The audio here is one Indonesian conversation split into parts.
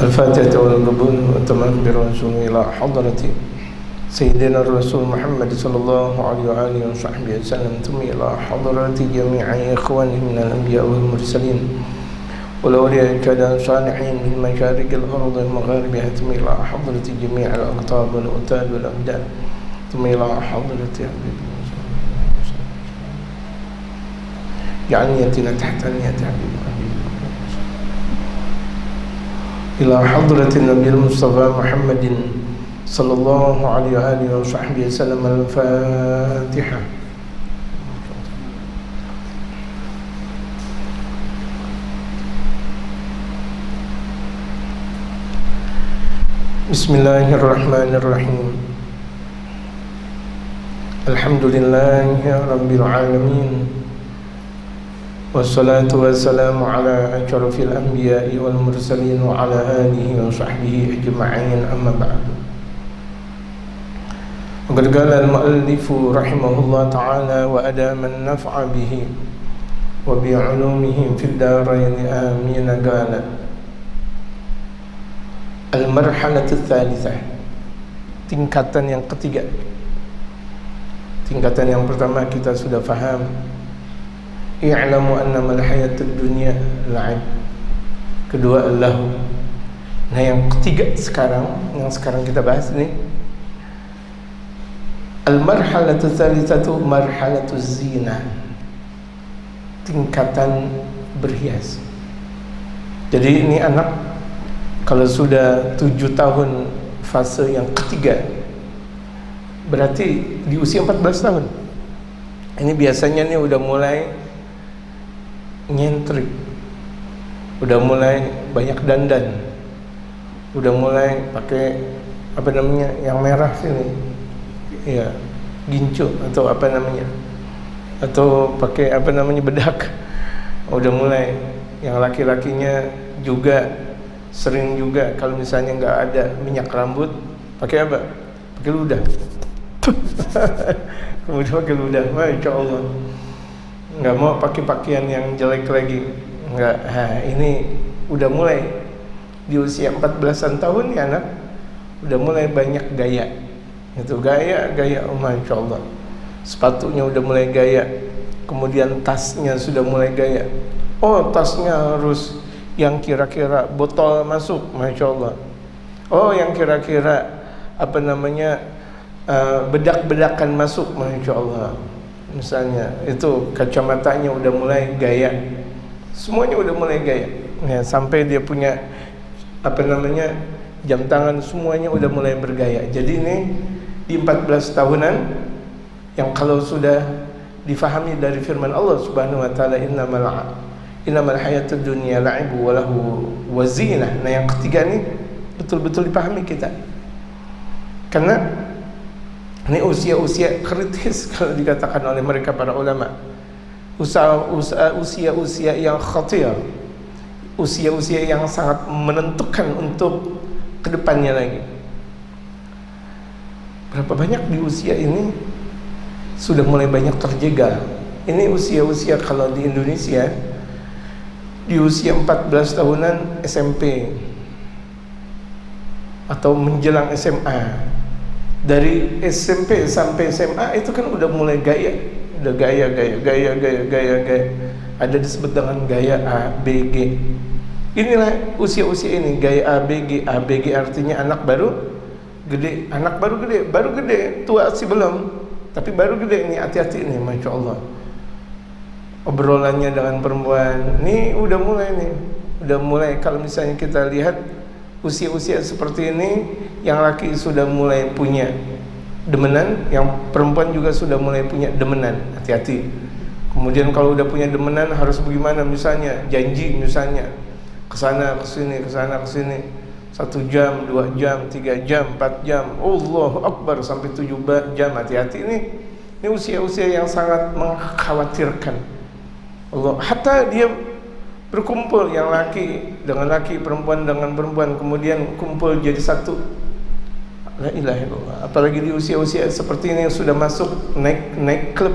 الفاتحة والقبول والتمام بالرسول إلى حضرة سيدنا الرسول محمد صلى الله عليه وآله وصحبه وسلم ثم إلى حضرة جميع إخوانه من الأنبياء والمرسلين والأولياء كذا صالحين من مشارق الأرض ومغاربها ثم إلى حضرة جميع الأقطاب والأوتاد والأبدان ثم إلى حضرة جعلنيتنا تحت نية حبيب إلى حضرة النبي المصطفى محمد صلى الله عليه وآله وصحبه وسلم. الفاتحة. بسم الله الرحمن الرحيم. الحمد لله رب العالمين والصلاة والسلام على أشرف الأنبياء والمرسلين وعلى آله وصحبه أجمعين. أما بعد، وقد قال المؤلف رحمه الله تعالى وأدام النفع به وبعلومه في الدارين آمين. قال المرحلة الثالثة، tingkatan yang ketiga. Tingkatan yang pertama kita sudah faham, i'lamu annama al-hayatud dunya la'ib. Kedua allahu. Nah yang ketiga sekarang, yang sekarang kita bahas ini, al-marhalatu tsalitsatu marhalatu zina, tingkatan berhias. Jadi ini anak kalau sudah 7 tahun fase yang ketiga, berarti di usia 14 tahun. Ini biasanya nih udah mulai nyentrik, udah mulai banyak dandan, udah mulai pakai apa namanya yang merah sini, ya gincu atau apa namanya, atau pakai apa namanya bedak. Udah mulai yang laki-lakinya juga sering juga kalau misalnya nggak ada minyak rambut, pakai apa? Pakai ludah. Kemudian pakai ludah, masya Allah. Nggak mau pakai pakaian yang jelek lagi, nggak. Ini udah mulai di usia 14-an tahun ya anak, udah mulai banyak gaya. Itu gaya, oh, masya Allah. Sepatunya udah mulai gaya, kemudian tasnya sudah mulai gaya. Oh, tasnya harus yang kira-kira botol masuk, masya Allah. Oh, yang kira-kira apa namanya bedak-bedakan masuk, masya Allah. Misalnya itu kacamatanya udah mulai gaya, semuanya udah mulai gaya ya, sampai dia punya apa namanya jam tangan, semuanya udah mulai bergaya. Jadi ini di 14 tahunan yang kalau sudah difahami dari firman Allah Subhanahu wa taala, innamal hayatud dunya la'ibu wa lahu wa zinah. Nah yang ketiga ini betul-betul dipahami kita, karena ini usia-usia kritis kalau dikatakan oleh mereka para ulama. Usia-usia yang khatir, usia-usia yang sangat menentukan untuk kedepannya lagi. Berapa banyak di usia ini sudah mulai banyak terjegal. Ini usia-usia kalau di Indonesia di usia 14 tahunan SMP atau menjelang SMA. Dari SMP sampai SMA itu kan udah mulai gaya, udah gaya. Ada disebut dengan gaya A, B, G. Inilah usia-usia ini, gaya A, B, G. A, B, G artinya anak baru gede, baru gede, tua sih belum, tapi baru gede. Ini hati-hati nih, masya Allah. Obrolannya dengan perempuan, nih udah mulai. Kalau misalnya kita lihat usia-usia seperti ini, yang laki sudah mulai punya demenan, yang perempuan juga sudah mulai punya demenan. Hati-hati. Kemudian kalau udah punya demenan harus bagaimana? Misalnya janji, misalnya kesana kesini, 1 jam, 2 jam, 3 jam, 4 jam, Allahu Akbar, sampai 7 jam. Hati-hati, ini usia-usia yang sangat mengkhawatirkan. Allah, hatta dia berkumpul yang laki dengan laki, perempuan dengan perempuan, kemudian kumpul jadi satu. La ilaha illallah. Apalagi di usia-usia seperti ini sudah masuk naik klub,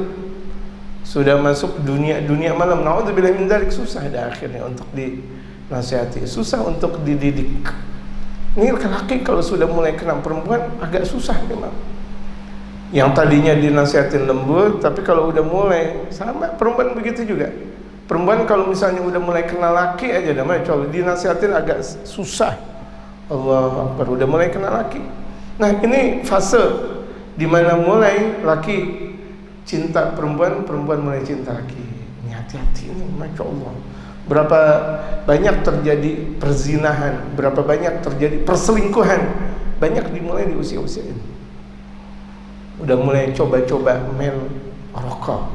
sudah masuk dunia malam. Naudzubillah min dzalik. Susah dah akhirnya untuk dinasihati, susah untuk dididik. Ini laki-laki kalau sudah mulai kena perempuan agak susah memang. Yang tadinya dinasihatin lembut, tapi kalau udah mulai, sama perempuan begitu juga. Perempuan kalau misalnya udah mulai kena laki aja namanya, kalau dinasihatin agak susah. Allah Akbar, udah mulai kena laki. Nah ini fase dimana mulai laki cinta perempuan, perempuan mulai cinta laki. Ini hati-hati ini, Masya Allah. Berapa banyak terjadi perzinahan, berapa banyak terjadi perselingkuhan, banyak dimulai di usia-usia ini. Udah mulai coba-coba main rokok,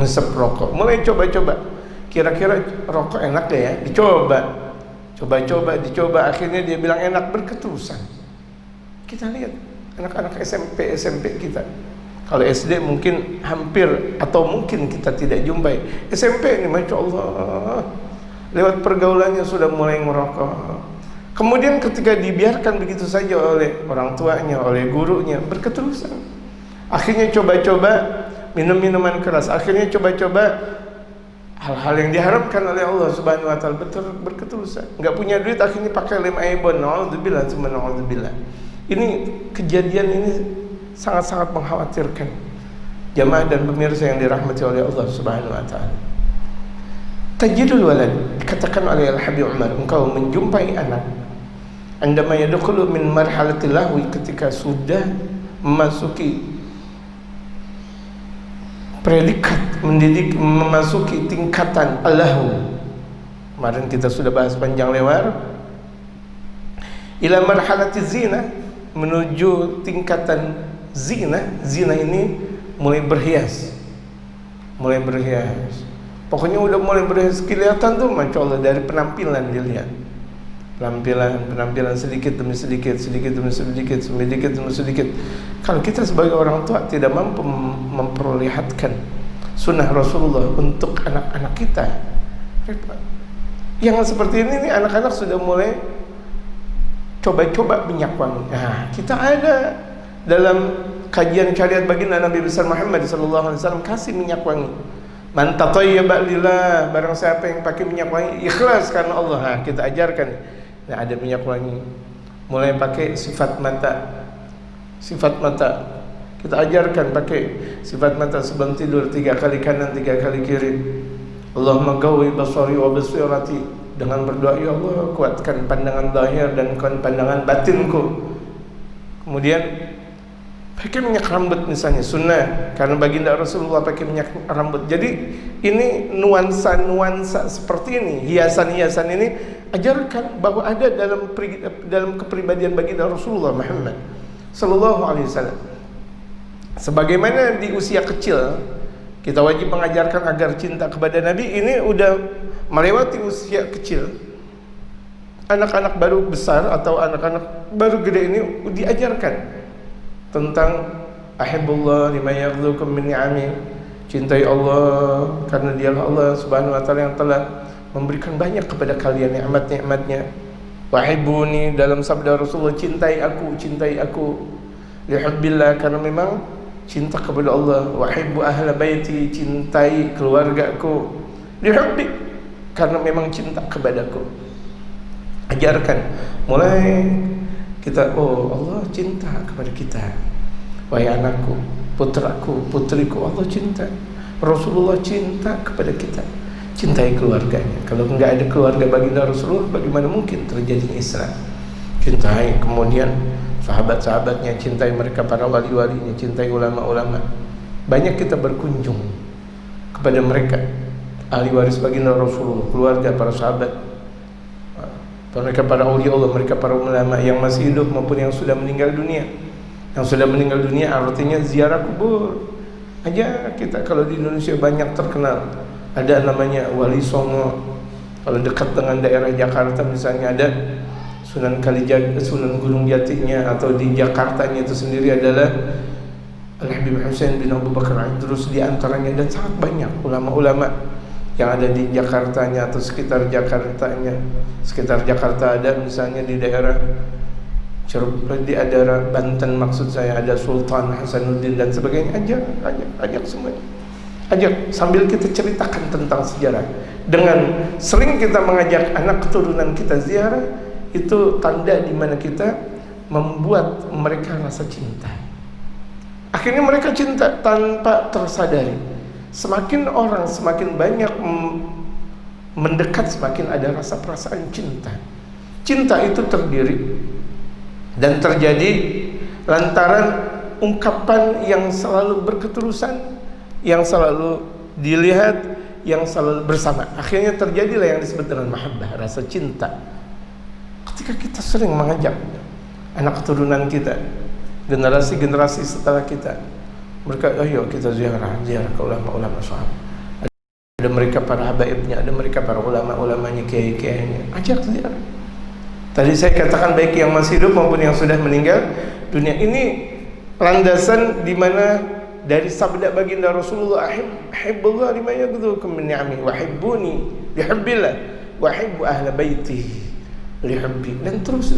ngesep rokok, mulai coba-coba. Kira-kira rokok enak gak ya? Dicoba, dicoba. Akhirnya dia bilang enak, berketerusan. Kita lihat anak-anak SMP kita. Kalau SD mungkin hampir atau mungkin kita tidak jumpai. SMP ini Masya Allah, lewat pergaulannya sudah mulai merokok. Kemudian ketika dibiarkan begitu saja oleh orang tuanya, oleh gurunya, berketerusan. Akhirnya coba-coba minum minuman keras. Akhirnya coba-coba hal-hal yang diharamkan oleh Allah Subhanahu Wa Taala, berketerusan. Nggak punya duit akhirnya pakai lem aibon. Na'udzubillah, na'udzubillah. Ini kejadian ini sangat-sangat mengkhawatirkan jamaah dan pemirsa yang dirahmati oleh Allah Subhanahu Wa Taala. Tajidul walad, dikatakan oleh Al-Habib Umar, engkau menjumpai anak andama yadkhulu min marhalatil lahwi, ketika sudah memasuki predikat mendidik, memasuki tingkatan al-lahu. Kemarin kita sudah bahas panjang lebar. Ila marhalatiz zina, menuju tingkatan zina. Zina ini mulai berhias. Pokoknya udah mulai berhias, kelihatan tuh Masya Allah dari penampilan dilihat. Penampilan sedikit demi sedikit. Kalau kita sebagai orang tua tidak mampu memperlihatkan sunnah Rasulullah untuk anak-anak kita, repot. Yang seperti ini nih, anak-anak sudah mulai coba-coba minyak wangi. Nah, kita ada dalam kajian syariat baginda Nabi besar Muhammad SAW, kasih minyak wangi. Man tatayyaba lillah, barang siapa yang pakai minyak wangi ikhlas karena Allah. Nah, kita ajarkan. Nah, ada minyak wangi. Mulai pakai sifat mata. Kita ajarkan pakai sifat mata sebelum tidur 3 kali kanan, 3 kali kiri. Allahumma qawwi basari wa basirati, dengan berdoa, ya Allah kuatkan pandangan zahir dan pandangan batinku. Kemudian pakai minyak rambut misalnya, sunnah karena baginda Rasulullah pakai minyak rambut. Jadi ini nuansa seperti ini, hiasan-hiasan ini ajarkan bahwa ada dalam kepribadian baginda Rasulullah Muhammad sallallahu alaihi wasallam. Sebagaimana di usia kecil kita wajib mengajarkan agar cinta kepada Nabi, ini udah melewati usia kecil. Anak-anak baru besar atau anak-anak baru gede ini diajarkan tentang ahibbullah lima yaghlukum min ni'ami, cintai Allah karena dialah Allah Subhanahu Wa Taala yang telah memberikan banyak kepada kalian nikmat-nikmatnya. Wahibbuni, dalam sabda Rasulullah, cintai aku lihubbillah, karena memang cinta kepada Allah. Wahibbu ahla baiti, cintai keluargaku. Lihubbi, karena memang cinta kepadaku. Ajarkan mulai kita, oh Allah cinta kepada kita, wahai anakku, putraku, putriku, Allah cinta. Rasulullah cinta kepada kita, cintai keluarganya. Kalau enggak ada keluarga baginda Rasulullah, bagaimana mungkin terjadinya Islam? Cintai, kemudian sahabat-sahabatnya, cintai mereka, para wali-walinya, cintai ulama-ulama. Banyak kita berkunjung kepada mereka, ahli waris baginda Rasulullah, keluarga, para sahabat, mereka para aulia Allah, mereka para ulama yang masih hidup maupun yang sudah meninggal dunia. Yang sudah meninggal dunia artinya ziarah kubur. Aja kita kalau di Indonesia banyak terkenal, ada namanya Wali Songo. Kalau dekat dengan daerah Jakarta misalnya ada Sunan Kalijaga, Sunan Gunung Jatinya, atau di Jakartanya itu sendiri adalah Al-Habib Husain bin Abu Bakar Idrus di antaranya, dan sangat banyak ulama-ulama yang ada di Jakartanya atau sekitar Jakartanya. Sekitar Jakarta ada misalnya di daerah di daerah Banten, maksud saya ada Sultan Hasanuddin dan sebagainya. Ajak semuanya. Ajak sambil kita ceritakan tentang sejarah. Dengan sering kita mengajak anak keturunan kita ziarah, itu tanda di mana kita membuat mereka rasa cinta. Akhirnya mereka cinta tanpa tersadari. Semakin orang semakin banyak mendekat, semakin ada rasa perasaan cinta. Cinta itu terdiri dan terjadi lantaran ungkapan yang selalu berketerusan, yang selalu dilihat, yang selalu bersama. Akhirnya terjadilah yang disebut dengan mahabbah, rasa cinta. Ketika kita sering mengajak anak keturunan kita, generasi-generasi setelah kita, mereka, ayo kita ziarah ke ulama-ulama sahabat. Ada mereka para habaibnya, ada mereka para ulama-ulamanya, kiai-kiainya, ajak ziarah. Tadi saya katakan baik yang masih hidup maupun yang sudah meninggal dunia. Ini landasan di mana dari sabda baginda Rasulullah, ahibbullah lima yaghdukum min ni'ami wa hibbuni lihubbillah wa hibbu ahla baiti lihubbi, dan terus.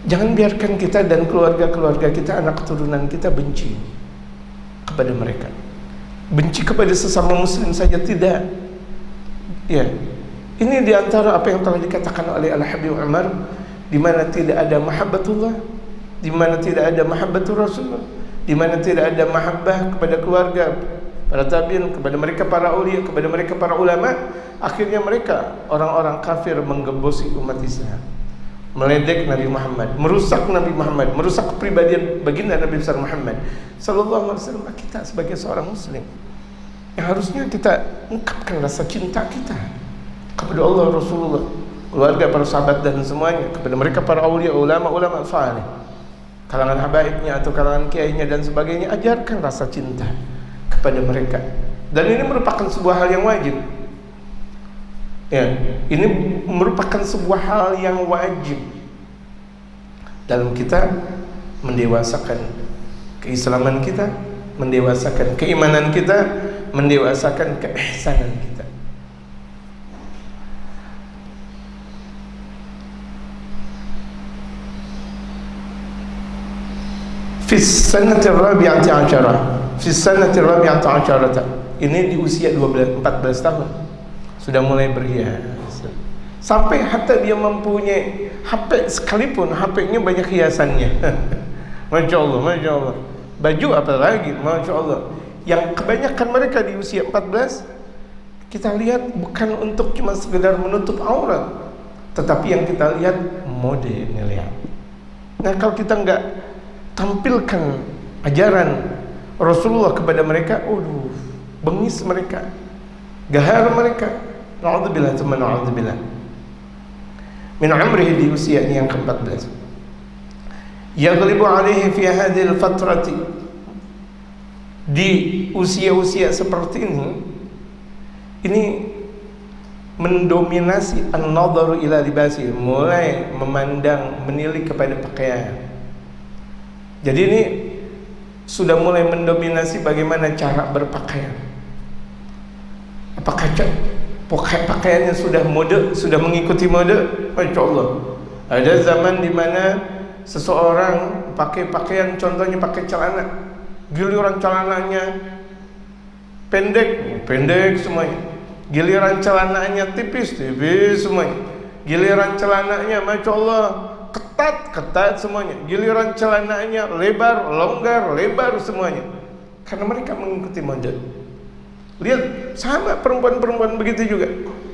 Jangan biarkan kita dan keluarga-keluarga kita, anak keturunan kita benci kepada mereka. Benci kepada sesama muslim saja tidak. Ya. Ini diantara apa yang telah dikatakan oleh Al-Habib Umar, di mana tidak ada mahabbatullah, di mana tidak ada mahabbatur Rasulullah, di mana tidak ada mahabbah kepada keluarga, para tabi'in, kepada mereka para aulia, kepada mereka para ulama. Akhirnya mereka orang-orang kafir menggembosi umat Islam, meledek Nabi Muhammad, merusak Nabi Muhammad, merusak kepribadian baginda Nabi besar Muhammad sallallahu alaihi wasallam. Kita sebagai seorang muslim yang harusnya kita ungkapkan rasa cinta kita kepada Allah, Rasulullah, keluarga, para sahabat dan semuanya, kepada mereka para aulia, ulama-ulama saleh, kalangan habaibnya atau kalangan kiainya dan sebagainya. Ajarkan rasa cinta kepada mereka, dan ini merupakan sebuah hal yang wajib. Ya, ini merupakan sebuah hal yang wajib dalam kita mendewasakan keislaman kita, mendewasakan keimanan kita, mendewasakan keihsanan kita. Fi sanati rabi'ati asyarah, fi sanati rabi'ati asyarah, ini di usia 14 tahun sudah mulai berhias. Sampai hatta dia mempunyai HP sekalipun, HP-nya banyak hiasannya. Masya Allah. Baju apa lagi, Masya Allah. Yang kebanyakan mereka di usia 14, kita lihat bukan untuk cuma sekedar menutup aurat, tetapi yang kita lihat mode ini, lihat. Nah, kalau kita enggak tampilkan ajaran Rasulullah kepada mereka, bengis mereka, gahar mereka. Na'udzubillah, tsumma na'udzubillah. Min umrihi, di usianya yang ke-14. Yaghlibu alaihi fi hadhil fatrati, di usia-usia seperti ini mendominasi an-nadharu ila libasi, mulai memandang, menilik kepada pakaian. Jadi ini sudah mulai mendominasi bagaimana cara berpakaian. Apakah pakaiannya sudah mode, sudah mengikuti mode? Masya Allah. Ada zaman di mana seseorang pakai pakaian, contohnya pakai celana, giliran celananya pendek semuanya, giliran celananya tipis semuanya, giliran celananya Masya Allah ketat semuanya, giliran celananya longgar lebar semuanya, karena mereka mengikuti mode. Lihat, sama perempuan-perempuan begitu juga.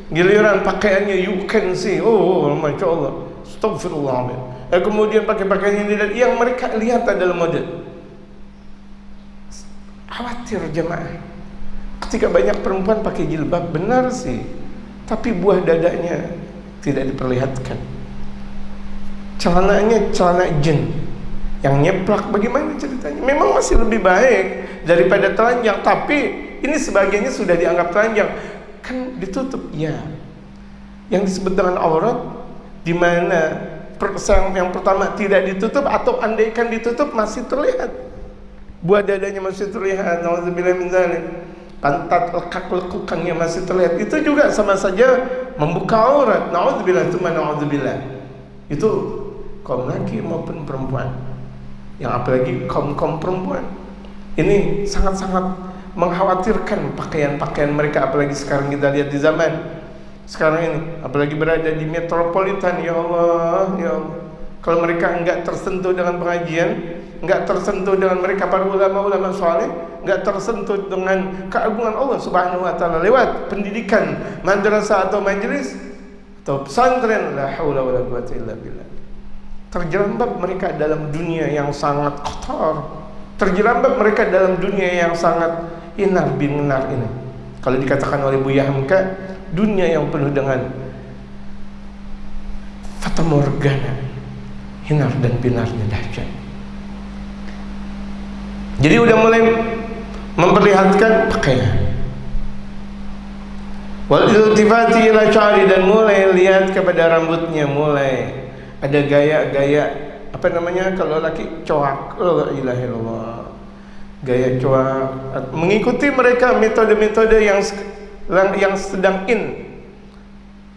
Giliran pakaiannya you can see, Masya Allah, astagfirullah. Kemudian pakai pakaian yang mereka lihat adalah mode. Khawatir jemaah, ketika banyak perempuan pakai jilbab, benar sih, tapi buah dadanya tidak diperlihatkan. Celananya celana jen yang nyeplak, bagaimana ceritanya? Memang masih lebih baik daripada telanjang, tapi ini sebagiannya sudah dianggap telanjang, kan ditutup. Ya, yang disebut dengan aurat, di mana yang pertama tidak ditutup, atau andaikan ditutup masih terlihat, buah dadanya masih terlihat, nauzubillah min dzalik, pantat lekuk-lekukannya masih terlihat. Itu juga sama saja membuka aurat. Nauzubillah, tsumma nauzubillah. Itu kaum laki maupun perempuan, yang apalagi kaum perempuan ini sangat-sangat mengkhawatirkan pakaian-pakaian mereka. Apalagi sekarang kita lihat di zaman sekarang ini, apalagi berada di metropolitan. Ya Allah, ya Allah, kalau mereka enggak tersentuh dengan pengajian, enggak tersentuh dengan mereka para ulama-ulama saleh, enggak tersentuh dengan keagungan Allah Subhanahu wa taala lewat pendidikan madrasah atau majelis atau pesantren, la haula wala quwwata illa billah, terjerembab mereka dalam dunia yang sangat kotor, terjerembab mereka dalam dunia yang sangat inar bin benar ini. Kalau dikatakan oleh Buya Hamka, dunia yang penuh dengan fata morgana, hinar dan binarnya dahsyat. Jadi udah mulai memperlihatkan pakaian, wal iltifati ila sya'ri, dan mulai lihat kepada rambutnya, mulai ada gaya-gaya apa namanya kalau laki coak, la ilaha illallah, gaya coak, mengikuti mereka metode-metode yang sedang in.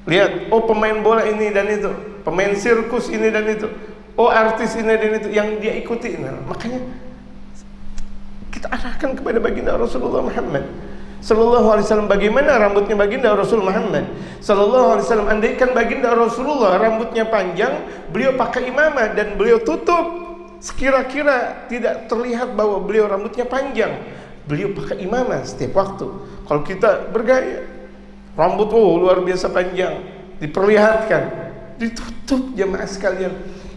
Lihat, oh pemain bola ini dan itu, pemain sirkus ini dan itu, oh artis ini dan itu yang dia ikuti. Nah, makanya kita arahkan kepada baginda Rasulullah Muhammad sallallahu alaihi wasallam. Bagaimana rambutnya baginda Rasul Muhammad sallallahu alaihi wasallam? Andaikan baginda Rasulullah rambutnya panjang, beliau pakai imamah dan beliau tutup, sekira-kira tidak terlihat bahwa beliau rambutnya panjang, beliau pakai imamah setiap waktu. Kalau kita bergaya, rambut luar biasa panjang, diperlihatkan, ditutup. Jemaah sekalian,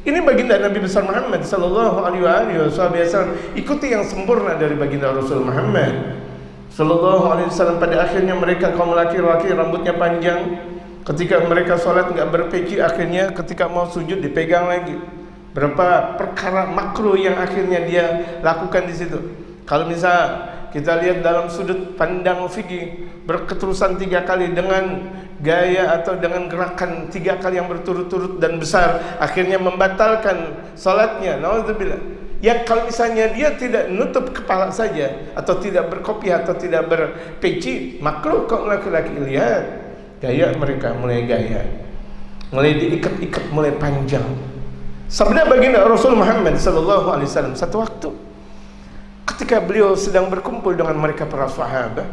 ini baginda Nabi besar Muhammad sallallahu alaihi wasallam. Ikuti yang sempurna dari baginda Rasul Muhammad sallallahu alaihi wasallam. Pada akhirnya mereka kaum laki-laki rambutnya panjang, ketika mereka sholat nggak berpeci, akhirnya ketika mau sujud dipegang lagi. Berapa perkara makruh yang akhirnya dia lakukan di situ. Kalau misal kita lihat dalam sudut pandang fikih, berketerusan 3 kali dengan gaya atau dengan gerakan 3 kali yang berturut-turut dan besar, akhirnya membatalkan salatnya. Nauzubillah. Yang kalau misalnya dia tidak nutup kepala saja, atau tidak berkopiah, atau tidak berpeci, makruh. Kok laki-laki lihat gaya mereka, mulai gaya, mulai diikat-ikat, mulai panjang. Sabda baginda Rasul Muhammad sallallahu alaihi wasallam, satu waktu ketika beliau sedang berkumpul dengan mereka para sahabat,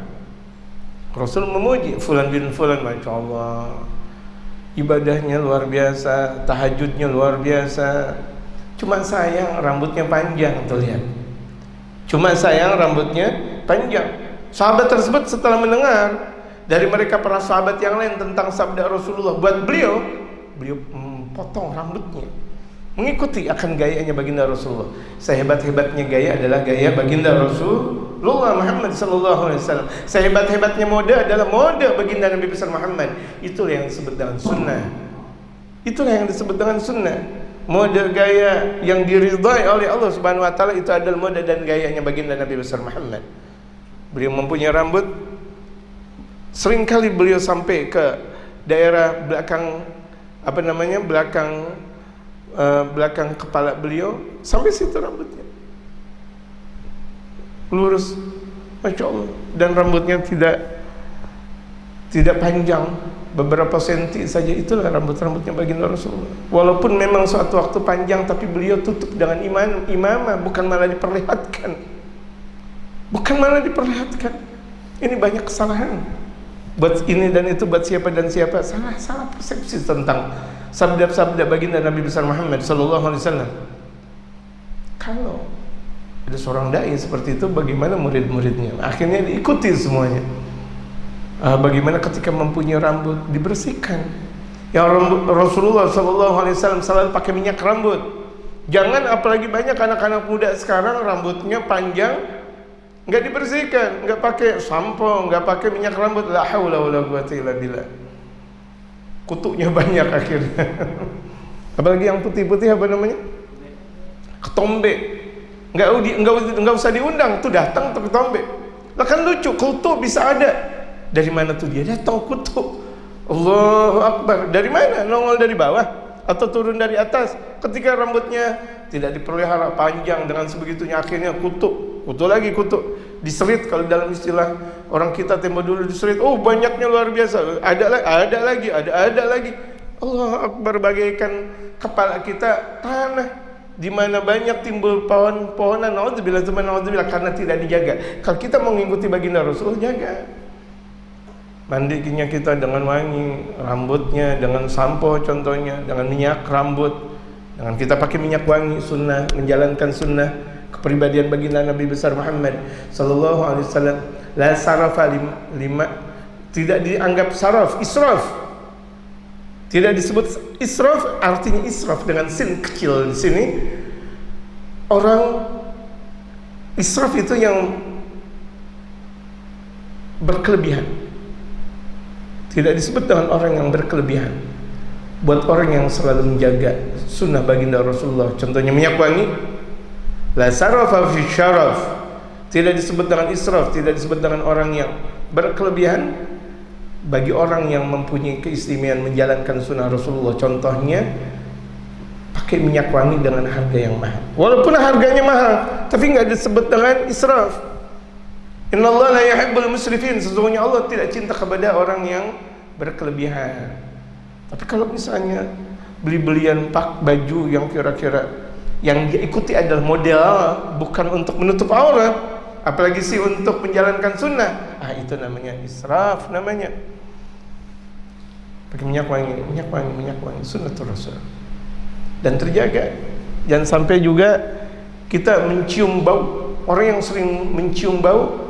Rasul memuji fulan bin fulan, masya Allah, ibadahnya luar biasa, tahajudnya luar biasa. Cuma sayang rambutnya panjang, tuh lihat. Cuma sayang rambutnya panjang. Sahabat tersebut setelah mendengar dari mereka para sahabat yang lain tentang sabda Rasulullah buat beliau potong rambutnya, mengikuti akan gayanya baginda Rasulullah. Sehebat-hebatnya gaya adalah gaya baginda Rasulullah Muhammad sallallahu alaihi wasallam. Sehebat-hebatnya mode adalah mode baginda Nabi besar Muhammad. Itulah yang disebut dengan sunnah. Itulah yang disebut dengan sunnah. Mode gaya yang diridhai oleh Allah Subhanahu wa taala itu adalah mode dan gayanya baginda Nabi besar Muhammad. Beliau mempunyai rambut, seringkali beliau sampai ke daerah belakang belakang kepala beliau, sampai situ rambutnya lurus, masya Allah. Dan rambutnya tidak panjang, beberapa senti saja. Itulah rambutnya baginda Rasulullah. Walaupun memang suatu waktu panjang, tapi beliau tutup dengan imamah, bukan malah diperlihatkan. Ini banyak kesalahan buat ini dan itu, buat siapa dan siapa. Salah persepsi tentang sabda-sabda baginda Nabi besar Muhammad sallallahu alaihi wasallam. Kalau ada seorang dai seperti itu, bagaimana murid-muridnya? Akhirnya diikuti semuanya. Bagaimana ketika mempunyai rambut dibersihkan? Yang Rasulullah sallallahu alaihi wasallam selalu pakai minyak rambut. Jangan, apalagi banyak anak-anak muda sekarang rambutnya panjang, nggak dibersihkan, nggak pakai sampo, nggak pakai minyak rambut. La haula wala quwwata illa billah. Kutunya banyak akhirnya. Apalagi yang putih-putih, apa namanya? Ketombe. Nggak usah diundang, tuh datang tuh ketombe. Lah kan lucu, kutu bisa ada. Dari mana tuh dia datang kutu? Allahu Akbar. Dari mana? Nongol dari bawah atau turun dari atas? Ketika rambutnya tidak dipelihara panjang dengan sebegitunya, akhirnya kutu lagi, diserit. Kalau dalam istilah orang kita tempo dulu diserit. Oh, banyaknya luar biasa. Ada lagi. Allahu Akbar, bagaikan kepala kita tanah di mana banyak timbul pohon-pohonan. Naudzubillah karena tidak dijaga. Kalau kita mau mengikuti baginda Rasul, jaga. Mandinya kita dengan wangi, rambutnya dengan sampo contohnya, dengan minyak rambut, dengan kita pakai minyak wangi, sunnah, menjalankan sunnah kepribadian baginda Nabi besar Muhammad sallallahu alaihi wasallam. La sarafa lima, tidak dianggap saraf, israf. Tidak disebut israf, artinya israf dengan sin kecil di sini. Orang israf itu yang berkelebihan. Tidak disebut dengan orang yang berkelebihan. Buat orang yang selalu menjaga sunnah baginda Rasulullah, contohnya minyak wangi, la sarafa fi syaraf, tidak disebut dengan israf, tidak disebut dengan orang yang berkelebihan. Bagi orang yang mempunyai keistimewaan menjalankan sunnah Rasulullah, contohnya pakai minyak wangi dengan harga yang mahal, walaupun harganya mahal, tapi nggak disebut dengan israf. Innallaha la yuhibbul musrifin, sesungguhnya Allah tidak cinta kepada orang yang berkelebihan. Tapi kalau misalnya beli-belian baju yang kira-kira yang dia ikuti adalah model, bukan untuk menutup aurat, apalagi sih untuk menjalankan sunnah, itu namanya israf namanya. Pakai minyak wangi, sunnatul Rasul. Dan terjaga, jangan sampai juga kita mencium bau. Orang yang sering mencium bau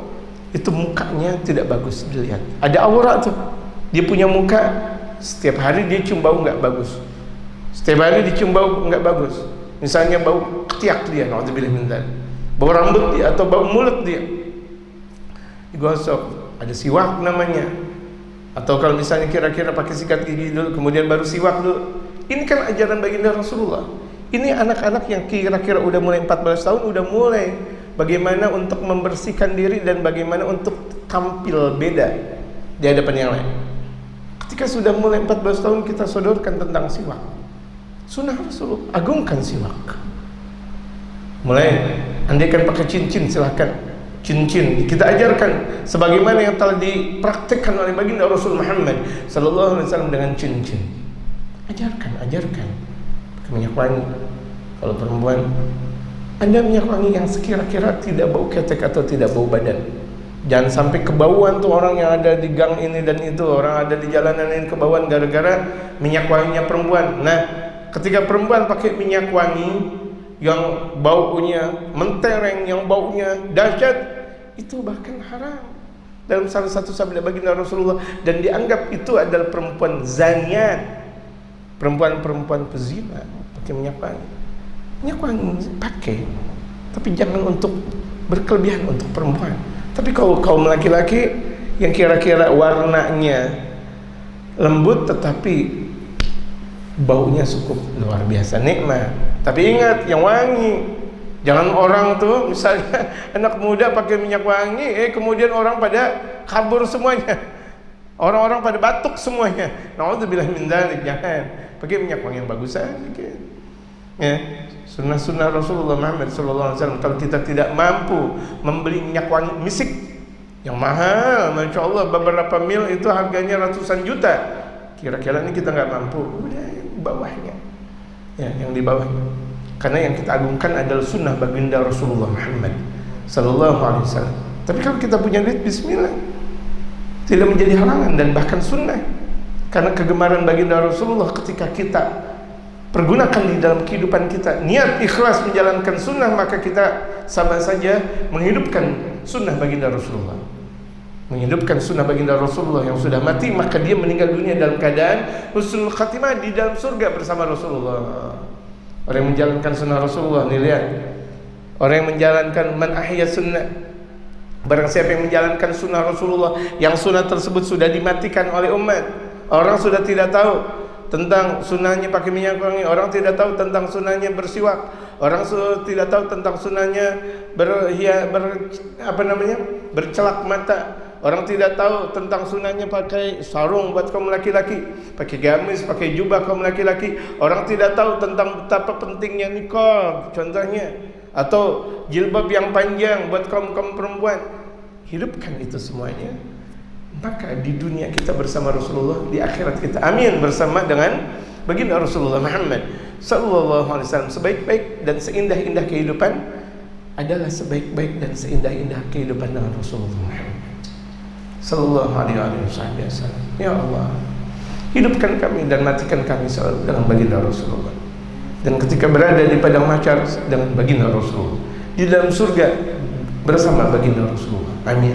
itu mukanya tidak bagus dilihat, ada aura tuh. Dia punya muka, setiap hari dia cium bau nggak bagus, setiap hari dia cium bau nggak bagus. Misalnya bau ketiak dia, naudzubillah min dzalik, bau rambut dia atau bau mulut dia, digosok, ada siwak namanya. Atau kalau misalnya kira-kira pakai sikat gigi dulu, kemudian baru siwak dulu. Ini kan ajaran baginda Rasulullah. Ini anak-anak yang kira-kira udah mulai 14 tahun udah mulai bagaimana untuk membersihkan diri dan bagaimana untuk tampil beda di hadapan yang lain. Ketika sudah mulai 14 tahun kita sodorkan tentang siwak, sunnah Rasulullah, agungkan siwak. Mulai andaikan pakai cincin, silahkan cincin kita ajarkan sebagaimana yang telah dipraktikkan oleh baginda Rasul Muhammad sallallahu alaihi wasallam dengan cincin. Ajarkan pakai minyak wangi. Kalau perempuan, Anda minyak wangi yang sekira-kira tidak bau ketek atau tidak bau badan. Jangan sampai kebauan tuh orang yang ada di gang ini dan itu, orang ada di jalanan ini kebauan gara-gara minyak wanginya perempuan. Nah, ketika perempuan pakai minyak wangi yang baunya mentereng, yang baunya dahsyat, itu bahkan haram dalam salah satu sabda baginda Rasulullah, dan dianggap itu adalah perempuan zaniat, perempuan pezina pakai minyak wangi. Minyak wangi pakai, tapi jangan untuk berkelebihan untuk perempuan. Tapi kalau kaum laki-laki yang kira-kira warnanya lembut tetapi baunya cukup luar biasa nikmat. Tapi ingat, yang wangi. Jangan orang tuh misalnya anak muda pakai minyak wangi, kemudian orang pada kabur semuanya, orang-orang pada batuk semuanya. Naudzubillah min dzalik. Jangan, pakai minyak wangi yang bagus aja. Ya, sunnah Rasulullah Muhammad sallallahu alaihi wasallam. Kalau kita tidak mampu membeli minyak wangi misik yang mahal, masya Allah, beberapa mil itu harganya ratusan juta, kira-kira ini kita nggak mampu, udah yang di bawahnya, ya, yang di bawahnya. Karena yang kita agungkan adalah sunnah baginda Rasulullah Muhammad sallallahu alaihi wasallam. Tapi kalau kita punya duit, bismillah, tidak menjadi halangan dan bahkan sunnah. Karena kegemaran baginda Rasulullah ketika kita pergunakan di dalam kehidupan kita, niat ikhlas menjalankan sunnah, maka kita sama saja menghidupkan sunnah baginda Rasulullah. Menghidupkan sunnah baginda Rasulullah yang sudah mati, maka dia meninggal dunia dalam keadaan husnul khatimah di dalam surga bersama Rasulullah. Orang yang menjalankan sunnah Rasulullah, nih lihat, orang yang menjalankan man ahya sunnah, barang siapa yang menjalankan sunnah Rasulullah, yang sunnah tersebut sudah dimatikan oleh umat, orang sudah tidak tahu tentang sunnahnya pakai minyak wangi, orang tidak tahu tentang sunnahnya bersiwak, orang tidak tahu tentang sunnahnya bercelak mata, orang tidak tahu tentang sunnahnya pakai sarung buat kaum laki-laki, pakai gamis, pakai jubah kaum laki-laki, orang tidak tahu tentang betapa pentingnya niqab contohnya, atau jilbab yang panjang buat kaum perempuan. Hidupkan itu semuanya, maka di dunia kita bersama Rasulullah, di akhirat kita amin bersama dengan baginda Rasulullah Muhammad sallallahu alaihi wasallam. Sebaik-baik dan seindah-indah kehidupan adalah sebaik-baik dan seindah-indah kehidupan dengan Rasulullah Muhammad sallallahu alaihi wasallam. Ya Allah, hidupkan kami dan matikan kami selalu dengan baginda Rasulullah. Dan ketika berada di padang mahsyar dengan baginda Rasulullah, di dalam surga bersama baginda Rasulullah. Amin.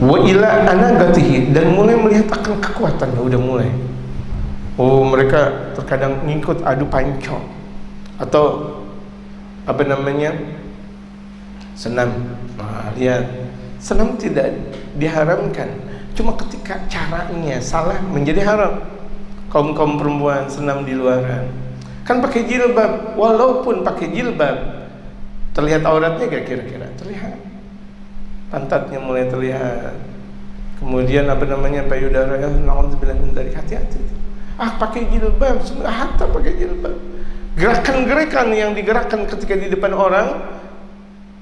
Wa ila anagatihi, dan mulai melihat akan kekuatannya. Udah mulai. Oh, mereka terkadang ngikut adu pancong atau apa namanya, senam. Nah, lihat, senam tidak diharamkan, cuma ketika caranya salah menjadi haram. Kaum perempuan senam di luaran, kan pakai jilbab, walaupun pakai jilbab terlihat auratnya gak kira-kira? Terlihat, pantatnya mulai terlihat, kemudian apa namanya, payudara, naudzubillah min dzalik, hati-hati. Pakai jilbab, hatta pakai jilbab. Gerakan-gerakan yang digerakkan ketika di depan orang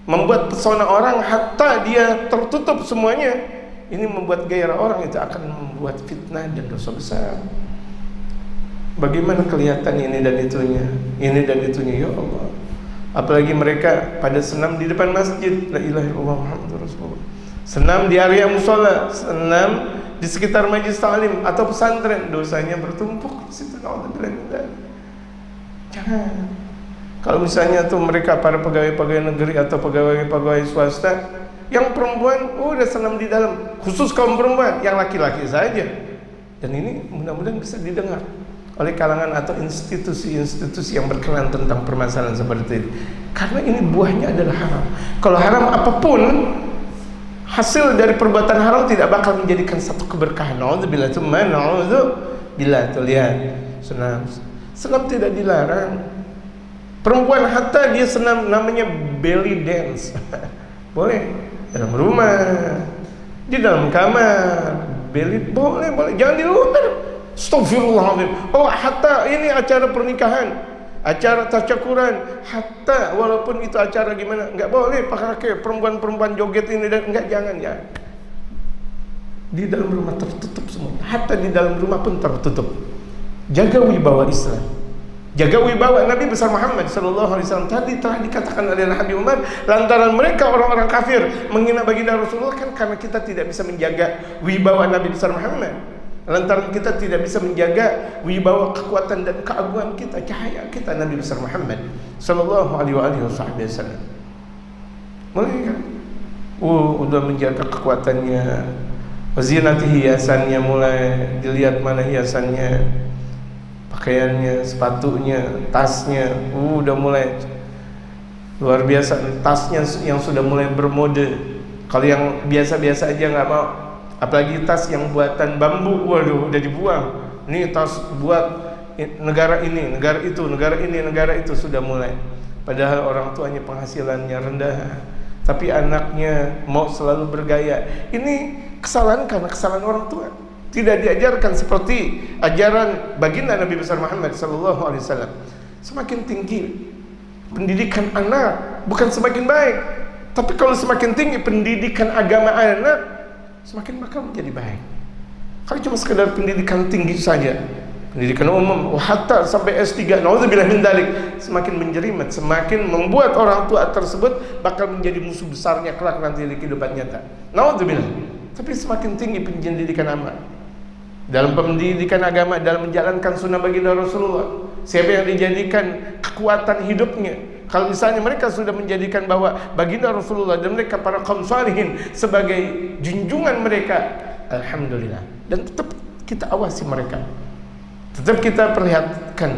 membuat pesona orang, hatta dia tertutup semuanya. Ini membuat gairah orang, itu akan membuat fitnah dan dosa besar. Bagaimana kelihatan ini dan itunya, ini dan itunya, ya Allah. Apalagi mereka pada senam di depan masjid, la ilaha illallah Muhammadur Rasulullah. Senam di area musola, senam di sekitar majelis ta'lim atau pesantren, dosanya bertumpuk di situ. Jangan. Kalau misalnya tuh mereka para pegawai-pegawai negeri atau pegawai-pegawai swasta yang perempuan udah senam di dalam, khusus kaum perempuan, yang laki-laki saja. Dan ini mudah-mudahan bisa didengar oleh kalangan atau institusi-institusi yang berkenan tentang permasalahan seperti ini. Karena ini buahnya adalah haram. Kalau haram apapun, hasil dari perbuatan haram tidak bakal menjadikan satu keberkahan. Naudzubillah, tsumma naudzubillah. Tuh lihat, senam tidak dilarang. Perempuan hatta dia senam, namanya belly dance. Boleh dalam rumah, di dalam kamar, belly boleh, jangan di luar. Astagfirullahaladzim. Oh, hatta ini acara pernikahan, acara tasyakuran, hatta walaupun itu acara gimana, enggak boleh pakai perempuan-perempuan joget ini dan enggak, jangan ya. Di dalam rumah tertutup semua, hatta di dalam rumah pun tertutup. Jaga wibawa Islam, jaga wibawa Nabi besar Muhammad sallallahu alaihi wasallam. Tadi telah dikatakan oleh Nabi Umar, lantaran mereka orang-orang kafir menghina baginda Rasulullah, kan karena kita tidak bisa menjaga wibawa Nabi besar Muhammad. Lantaran kita tidak bisa menjaga wibawa, kekuatan dan keagungan kita, cahaya kita Nabi besar Muhammad sallallahu alaihi wasallam. Mulai kan? Udah menjaga kekuatannya, wazinati, hiasannya, mulai dilihat mana hiasannya, pakaiannya, sepatunya, tasnya, udah mulai luar biasa. Tasnya yang sudah mulai bermode. Kalau yang biasa-biasa aja nggak mau. Apalagi tas yang buatan bambu, waduh, udah dibuang. Ini tas buat negara ini, negara itu, negara ini, negara itu, sudah mulai. Padahal orang tuanya penghasilannya rendah, tapi anaknya mau selalu bergaya. Ini kesalahan karena kesalahan orang tua. Tidak diajarkan seperti ajaran baginda Nabi besar Muhammad sallallahu alaihi wasallam. Semakin tinggi pendidikan anak, bukan semakin baik. Tapi kalau semakin tinggi pendidikan agama anak, semakin bakal menjadi baik. Kalau cuma sekedar pendidikan tinggi saja, pendidikan umum, hatta sampai S3, naudzubillah min dzalik, semakin menjerimat, semakin membuat orang tua tersebut bakal menjadi musuh besarnya kelak nanti di kehidupan nyata. Naudzubillah. Tapi semakin tinggi pendidikan anak, dalam pendidikan agama, dalam menjalankan sunnah baginda Rasulullah, siapa yang dijadikan kekuatan hidupnya. Kalau misalnya mereka sudah menjadikan bahwa baginda Rasulullah dan mereka para kaum salihin sebagai junjungan mereka, alhamdulillah. Dan tetap kita awasi mereka, tetap kita perlihatkan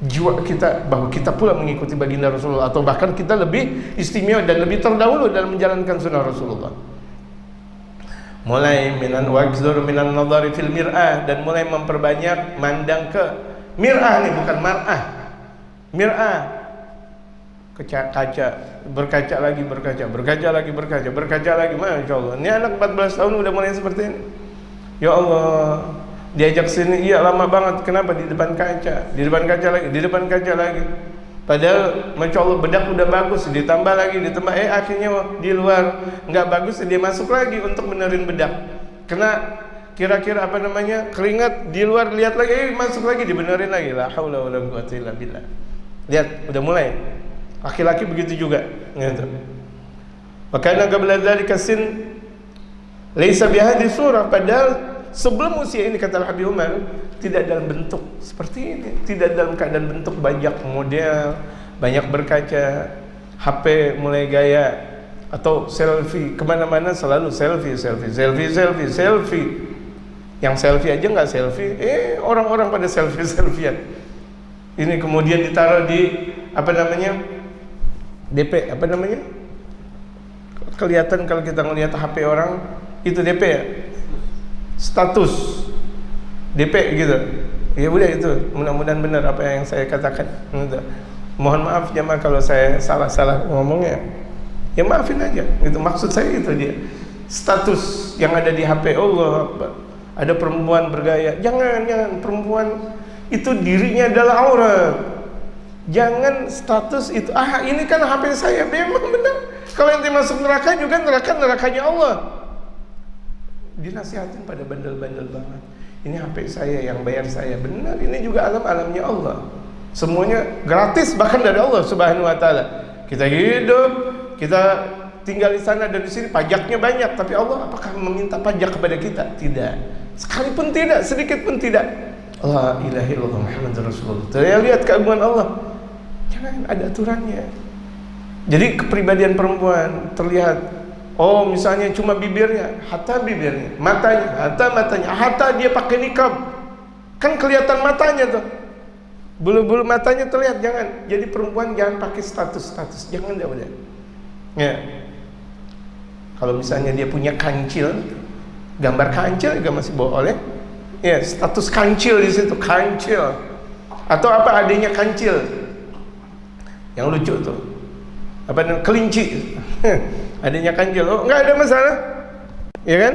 jiwa kita bahwa kita pula mengikuti baginda Rasulullah, atau bahkan kita lebih istimewa dan lebih terdahulu dalam menjalankan sunnah Rasulullah. Mulai minan wajzur minan nadhari fil mir'ah, dan mulai memperbanyak mandang ke mir'ah nih, bukan mar'ah. Mir'ah, kaca, berkaca lagi, berkaca lagi, Masya Allah. Ini anak 14 tahun udah mulai seperti ini. Ya Allah, diajak sini, iya lama banget. Kenapa? Di depan kaca, di depan kaca lagi. Padahal Masya Allah bedak udah bagus, ditambah akhirnya di luar nggak bagus, dia masuk lagi untuk benerin bedak. Kena kira-kira apa namanya, keringat, di luar lihat lagi, masuk lagi, dibenerin lagi. La haula wala quwwata illa billah. Lihat, udah mulai. Laki-laki begitu juga, gitu. Makanya qabla dzalika sin laisa bihadhi surah, padahal sebelum usia ini kata Habib Umar tidak dalam bentuk seperti ini, tidak dalam keadaan bentuk banyak model, banyak berkaca, HP mulai gaya atau selfie, kemana-mana selalu selfie. Yang selfie aja nggak selfie, orang-orang pada selfie-selfiean. Ini kemudian ditaruh di DP, kelihatan kalau kita ngelihat HP orang itu DP ya, status DP gitu. Ya udah itu, mudah-mudahan benar apa yang saya katakan. Mohon maaf jemaah kalau saya salah ngomongnya. Ya maafin aja. Itu maksud saya itu dia. Status yang ada di HP, Allah Akbar. Ada perempuan bergaya. Jangan perempuan itu dirinya adalah aurat. Jangan status itu. Ini kan HP saya. Memang benar. Kalau ente masuk neraka juga nerakanya Allah. Dinasihatin pada bandel-bandel banget. Ini HP saya, yang bayar saya. Benar, ini juga alam-alamnya Allah. Semuanya gratis bahkan dari Allah Subhanahu wa taala. Kita hidup, kita tinggal di sana dan di sini, pajaknya banyak, tapi Allah apakah meminta pajak kepada kita? Tidak. Sekalipun tidak, sedikit pun tidak. La ilaha illallah Muhammadur Rasulullah. Saya lihat keagungan Allah. Jangan ada aturannya. Jadi kepribadian perempuan terlihat, misalnya cuma bibirnya, hatta bibirnya, matanya, hatta dia pakai nikab, kan kelihatan matanya tuh, bulu-bulu matanya terlihat. Jangan. Jadi perempuan jangan pakai status, jangan udah. Ya. Kalau misalnya dia punya kancil, gambar kancil juga masih boleh. Ya, status kancil di situ, kancil. Atau apa adanya kancil? Yang lucu tuh. Kelinci. Adanya kancil. Enggak ada masalah. Ya kan?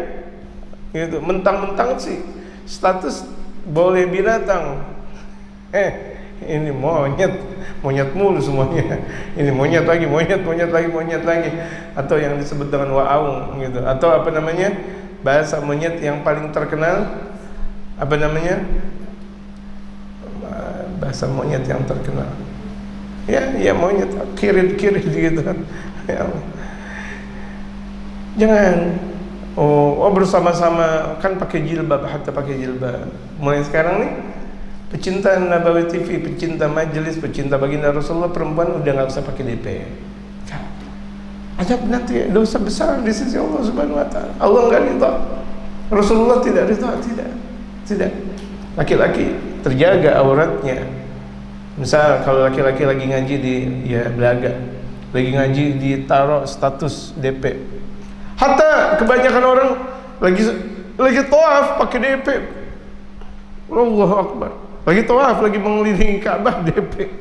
Gitu. Mentang-mentang sih status boleh binatang. Ini monyet mulu semuanya. Ini monyet lagi. Atau yang disebut dengan wa'aung gitu. Atau bahasa monyet yang paling terkenal, bahasa monyet yang terkenal. Ya monyet kirit gitu. Ya Allah. Jangan bersama-sama, kan pakai jilbab, hatta pakai jilbab. Mulai sekarang nih, pecinta Nabawi TV, pecinta majelis, pecinta baginda Rasulullah, perempuan udah nggak usah pakai DP. Azab nanti dosa besar di sisi Allah Subhanahu wa taala. Allah enggak ridha. Rasulullah tidak ridha, tidak. Laki-laki terjaga auratnya. Misal kalau laki-laki lagi ngaji belaga, lagi ngaji ditaruh status DP. Hatta kebanyakan orang lagi tawaf pakai DP. Allahu Akbar. Lagi tawaf, lagi mengelilingi Ka'bah DP.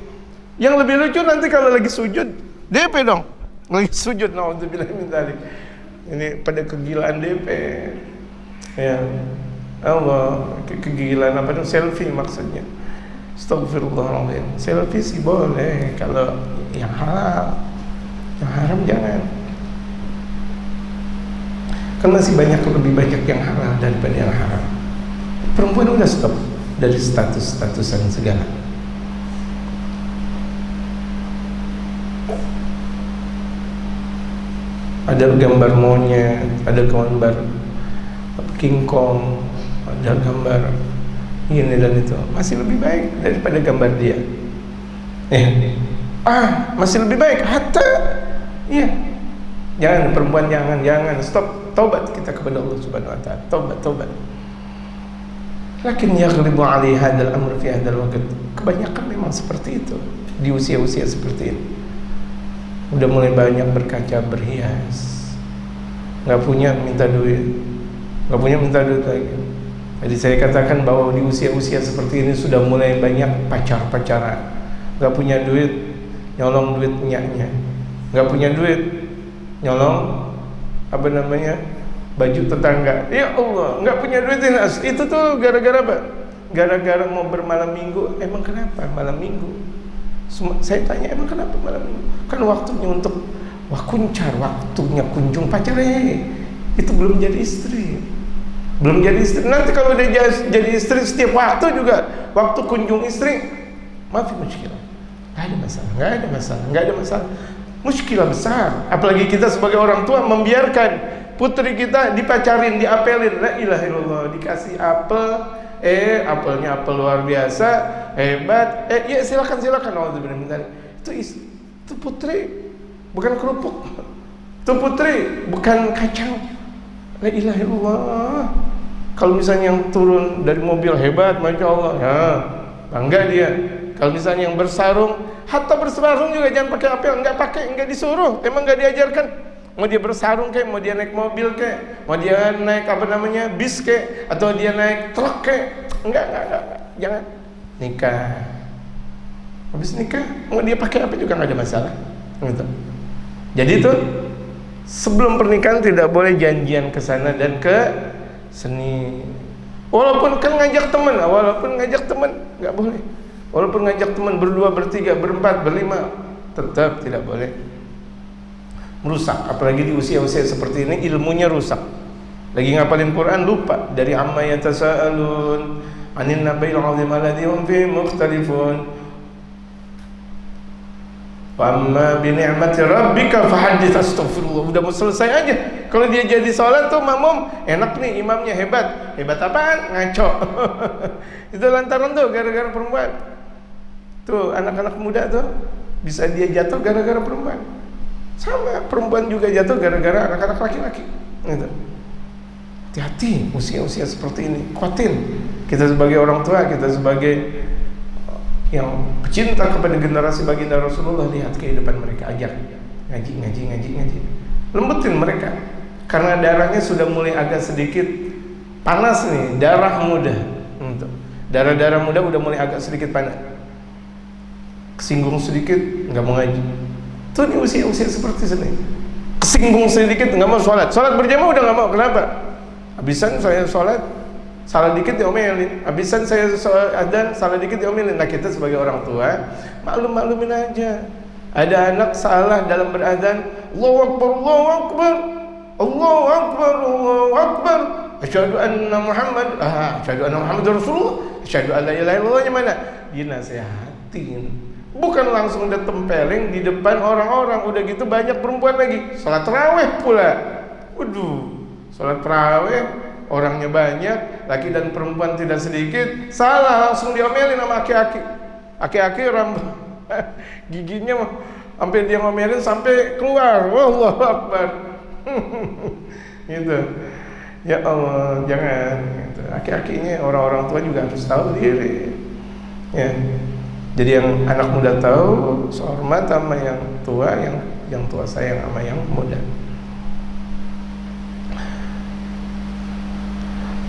Yang lebih lucu nanti kalau lagi sujud DP dong. Lagi sujud, naudzubillah min dzalik. Ini pada kegilaan DP. Ya. Allah, kegilaan selfie maksudnya. Astagfirullahaladzim. Selfie sih boleh kalau yang halal. Yang haram jangan. Kan masih lebih banyak yang halal daripada yang haram. Perempuan udah stop dari statusan segala. Ada gambar monyet, ada gambar King Kong, ada gambar ini dan itu. Masih lebih baik daripada gambar dia. Masih lebih baik. Hatta jangan, perempuan jangan. Stop. Taubat kita kepada Allah Subhanahu wa taala. Taubat. Lakin yaghlibu 'alaihi hadzal amr fi hadzal waqt. Kebanyakan memang seperti itu di usia-usia seperti ini. Udah mulai banyak berkaca, berhias. Enggak punya minta duit lagi. Jadi saya katakan bahwa di usia-usia seperti ini sudah mulai banyak pacaran. Enggak punya duit, nyolong duit punyanya. Enggak punya duit, nyolong baju tetangga. Ya Allah, enggak punya duit. Itu tuh gara-gara apa? Gara-gara mau bermalam minggu. Emang kenapa malam minggu? Saya tanya, emang kenapa malam minggu? Kan waktunya untuk kuncar, waktunya kunjung pacar. Itu belum jadi istri. Nanti kalau udah jadi istri, setiap waktu juga waktu kunjung istri, maaf muskilah. La ada masalah, nggak ada masalah. Muskilah besar. Apalagi kita sebagai orang tua membiarkan putri kita dipacarin, diapelin. La ilaha illallah, dikasih apel, apelnya apel luar biasa, hebat. Ya silakan. Itu putri bukan kerupuk. Itu putri bukan kacang. La ilaha illallah. Kalau misalnya yang turun dari mobil hebat, masya Allah, ya bangga dia. Kalau misalnya yang bersarung, hatta bersarung juga jangan pakai apel, nggak disuruh, emang nggak diajarkan. Mau dia bersarung kayak, mau dia naik mobil kayak, mau dia naik bis kayak, atau dia naik truk kayak, enggak, jangan. Nikah, habis nikah mau dia pakai apa juga nggak ada masalah, gitu. Jadi itu sebelum pernikahan tidak boleh janjian ke sana dan ke seni. Walaupun ngajak teman nggak boleh. Walaupun ngajak teman berdua, bertiga, berempat, berlima, tetap tidak boleh. Merusak, apalagi di usia-usia seperti ini ilmunya rusak. Lagi ngapalin Quran lupa, dari amma yatasaalun anin nabiyil azim alladzi hum fihi mukhtalifun. Wa amma bi ni'mati rabbika fahaddits. Astagfirullah, udah mau selesai aja. Kalau dia jadi sholat tuh makmum, enak nih imamnya hebat. Hebat apaan? Ngaco. Itu lantaran tuh gara-gara perempuan. Tuh anak-anak muda tuh bisa dia jatuh gara-gara perempuan. Sama perempuan juga jatuh gara-gara anak-anak laki-laki. Gitu. Hati-hati usia-usia seperti ini. Kuatin. Kita sebagai orang tua, kita sebagai yang pecinta kepada generasi baginda Rasulullah, lihat kehidupan mereka, ajak ngaji. Lembutin mereka. Karena darahnya sudah mulai agak sedikit panas nih, darah muda. Darah-darah muda udah mulai agak sedikit panas. Kesinggung sedikit nggak mau ngaji. Tuh di usia-usia seperti ini. Kesinggung sedikit nggak mau sholat. Sholat berjamaah udah nggak mau. Kenapa? Habisan saya sholat, salah dikit diomelin. Habisan saya adzan, salah dikit diomelin. Nah kita sebagai orang tua maklum-maklumin aja. Ada anak salah dalam beradzan, Allahu Akbar, Allahu Akbar, Allahu Akbar, Allahu Akbar. Asyhadu anna Muhammad Rasulullah. Asyhadu an la ilaha illallah. Mana? Dinasihatin. Bukan langsung udah tempeleng di depan orang-orang. Udah gitu banyak perempuan lagi. Salat tarawih pula. Waduh, salat tarawih orangnya banyak, laki dan perempuan tidak sedikit. Salah langsung diomelin sama aki-aki. Aki-aki rambut giginya sampai dia ngomelin sampai keluar. Wallahu Akbar. Gitu. Ya Allah, jangan gitu. Aki-akinya orang-orang tua juga harus tahu diri. Ya. Jadi yang anak muda tahu, hormat sama yang tua, yang tua sayang sama yang muda.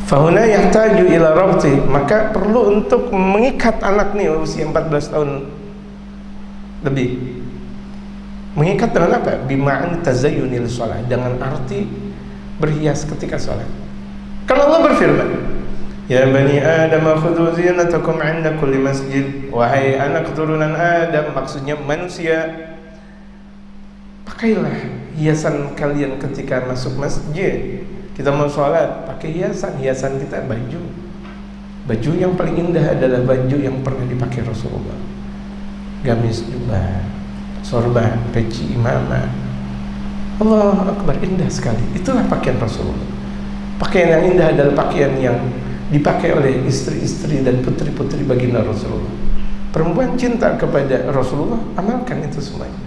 Fahuna yahtaju ila rabti, maka perlu untuk mengikat anak nih usia 14 tahun lebih. Mengikat dengan apa? Bima'an tazayyunil shalah, dengan arti berhias ketika sholat. Karena Allah berfirman, ya bani Adam khudhu zinatakum 'inda kulli masjid. Wahai anak keturunan Adam, maksudnya manusia, pakailah hiasan kalian ketika masuk masjid. Kita mau sholat pakai hiasan kita baju yang paling indah adalah baju yang pernah dipakai Rasulullah. Gamis, jubah, sorban, peci imamah. Allah Akbar, indah sekali. Itulah pakaian Rasulullah. Pakaian yang indah adalah pakaian yang dipakai oleh istri-istri dan putri-putri baginda Rasulullah. Perempuan cinta kepada Rasulullah, amalkan itu semuanya.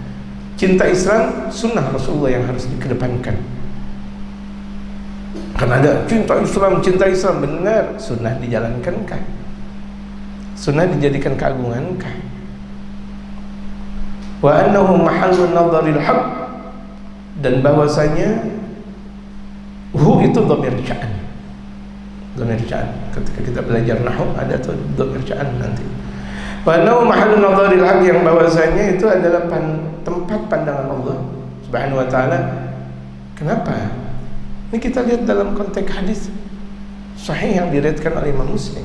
Cinta Islam, sunnah Rasulullah yang harus dikedepankan. Karena ada cinta Islam benar, sunnah dijalankankah? Sunnah dijadikan keagungankah? Wa annahu mahallun nadharil haq, dan bahwasanya itu dhamir sya'an. Dhamir sya'an. Ketika kita belajar nahwu ada tuh dhamir sya'an nanti. Wa annahu mahallun nadharil haq, yang bahwasanya itu adalah tempat pandangan Allah Subhanahu wa taala. Kenapa? Ini kita lihat dalam konteks hadis sahih yang diriwayatkan oleh Imam Muslim.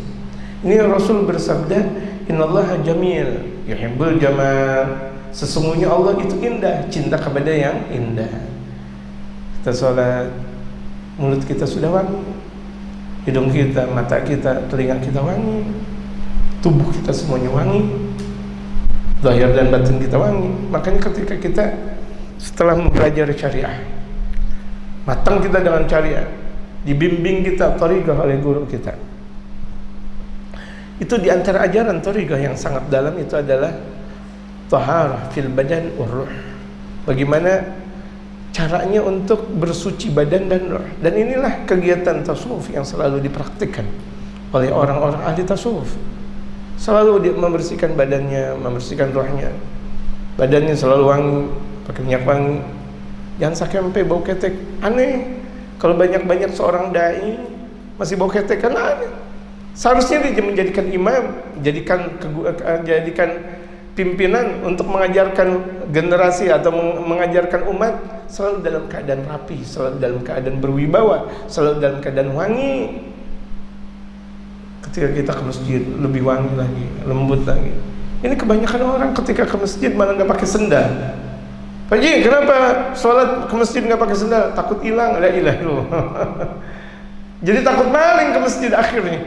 Ini Rasul bersabda, "Innallaha jamil yuhibbul jamal." Sesungguhnya Allah itu indah, cinta kepada yang indah. Kita sholat, mulut kita sudah wangi, hidung kita, mata kita, telinga kita wangi, tubuh kita semuanya wangi. zahir dan batin kita wangi. Makanya ketika kita setelah mempelajari syariah, matang kita dengan syariah, dibimbing kita thariqah oleh guru kita, itu di antara ajaran thariqah yang sangat dalam itu adalah taharah fil badan wa ruh. Bagaimana caranya untuk bersuci badan dan ruh. Dan inilah kegiatan tasawuf yang selalu dipraktikkan oleh orang-orang ahli tasawuf. Selalu dia membersihkan badannya, membersihkan rohnya. Badannya selalu wangi, pakai minyak wangi. Jangan sampai bau ketek. Aneh kalau banyak-banyak seorang dai masih bau ketek, kan aneh. Seharusnya dia menjadikan imam, jadikan pimpinan untuk mengajarkan generasi atau mengajarkan umat selalu dalam keadaan rapi, selalu dalam keadaan berwibawa, selalu dalam keadaan wangi. Ketika kita ke masjid lebih wangi lagi, lembut lagi. Ini kebanyakan orang ketika ke masjid malah nggak pakai sendal. Pak Ji, kenapa sholat ke masjid nggak pakai sendal? Takut hilang, la ilaha illallah. Jadi takut maling ke masjid akhirnya.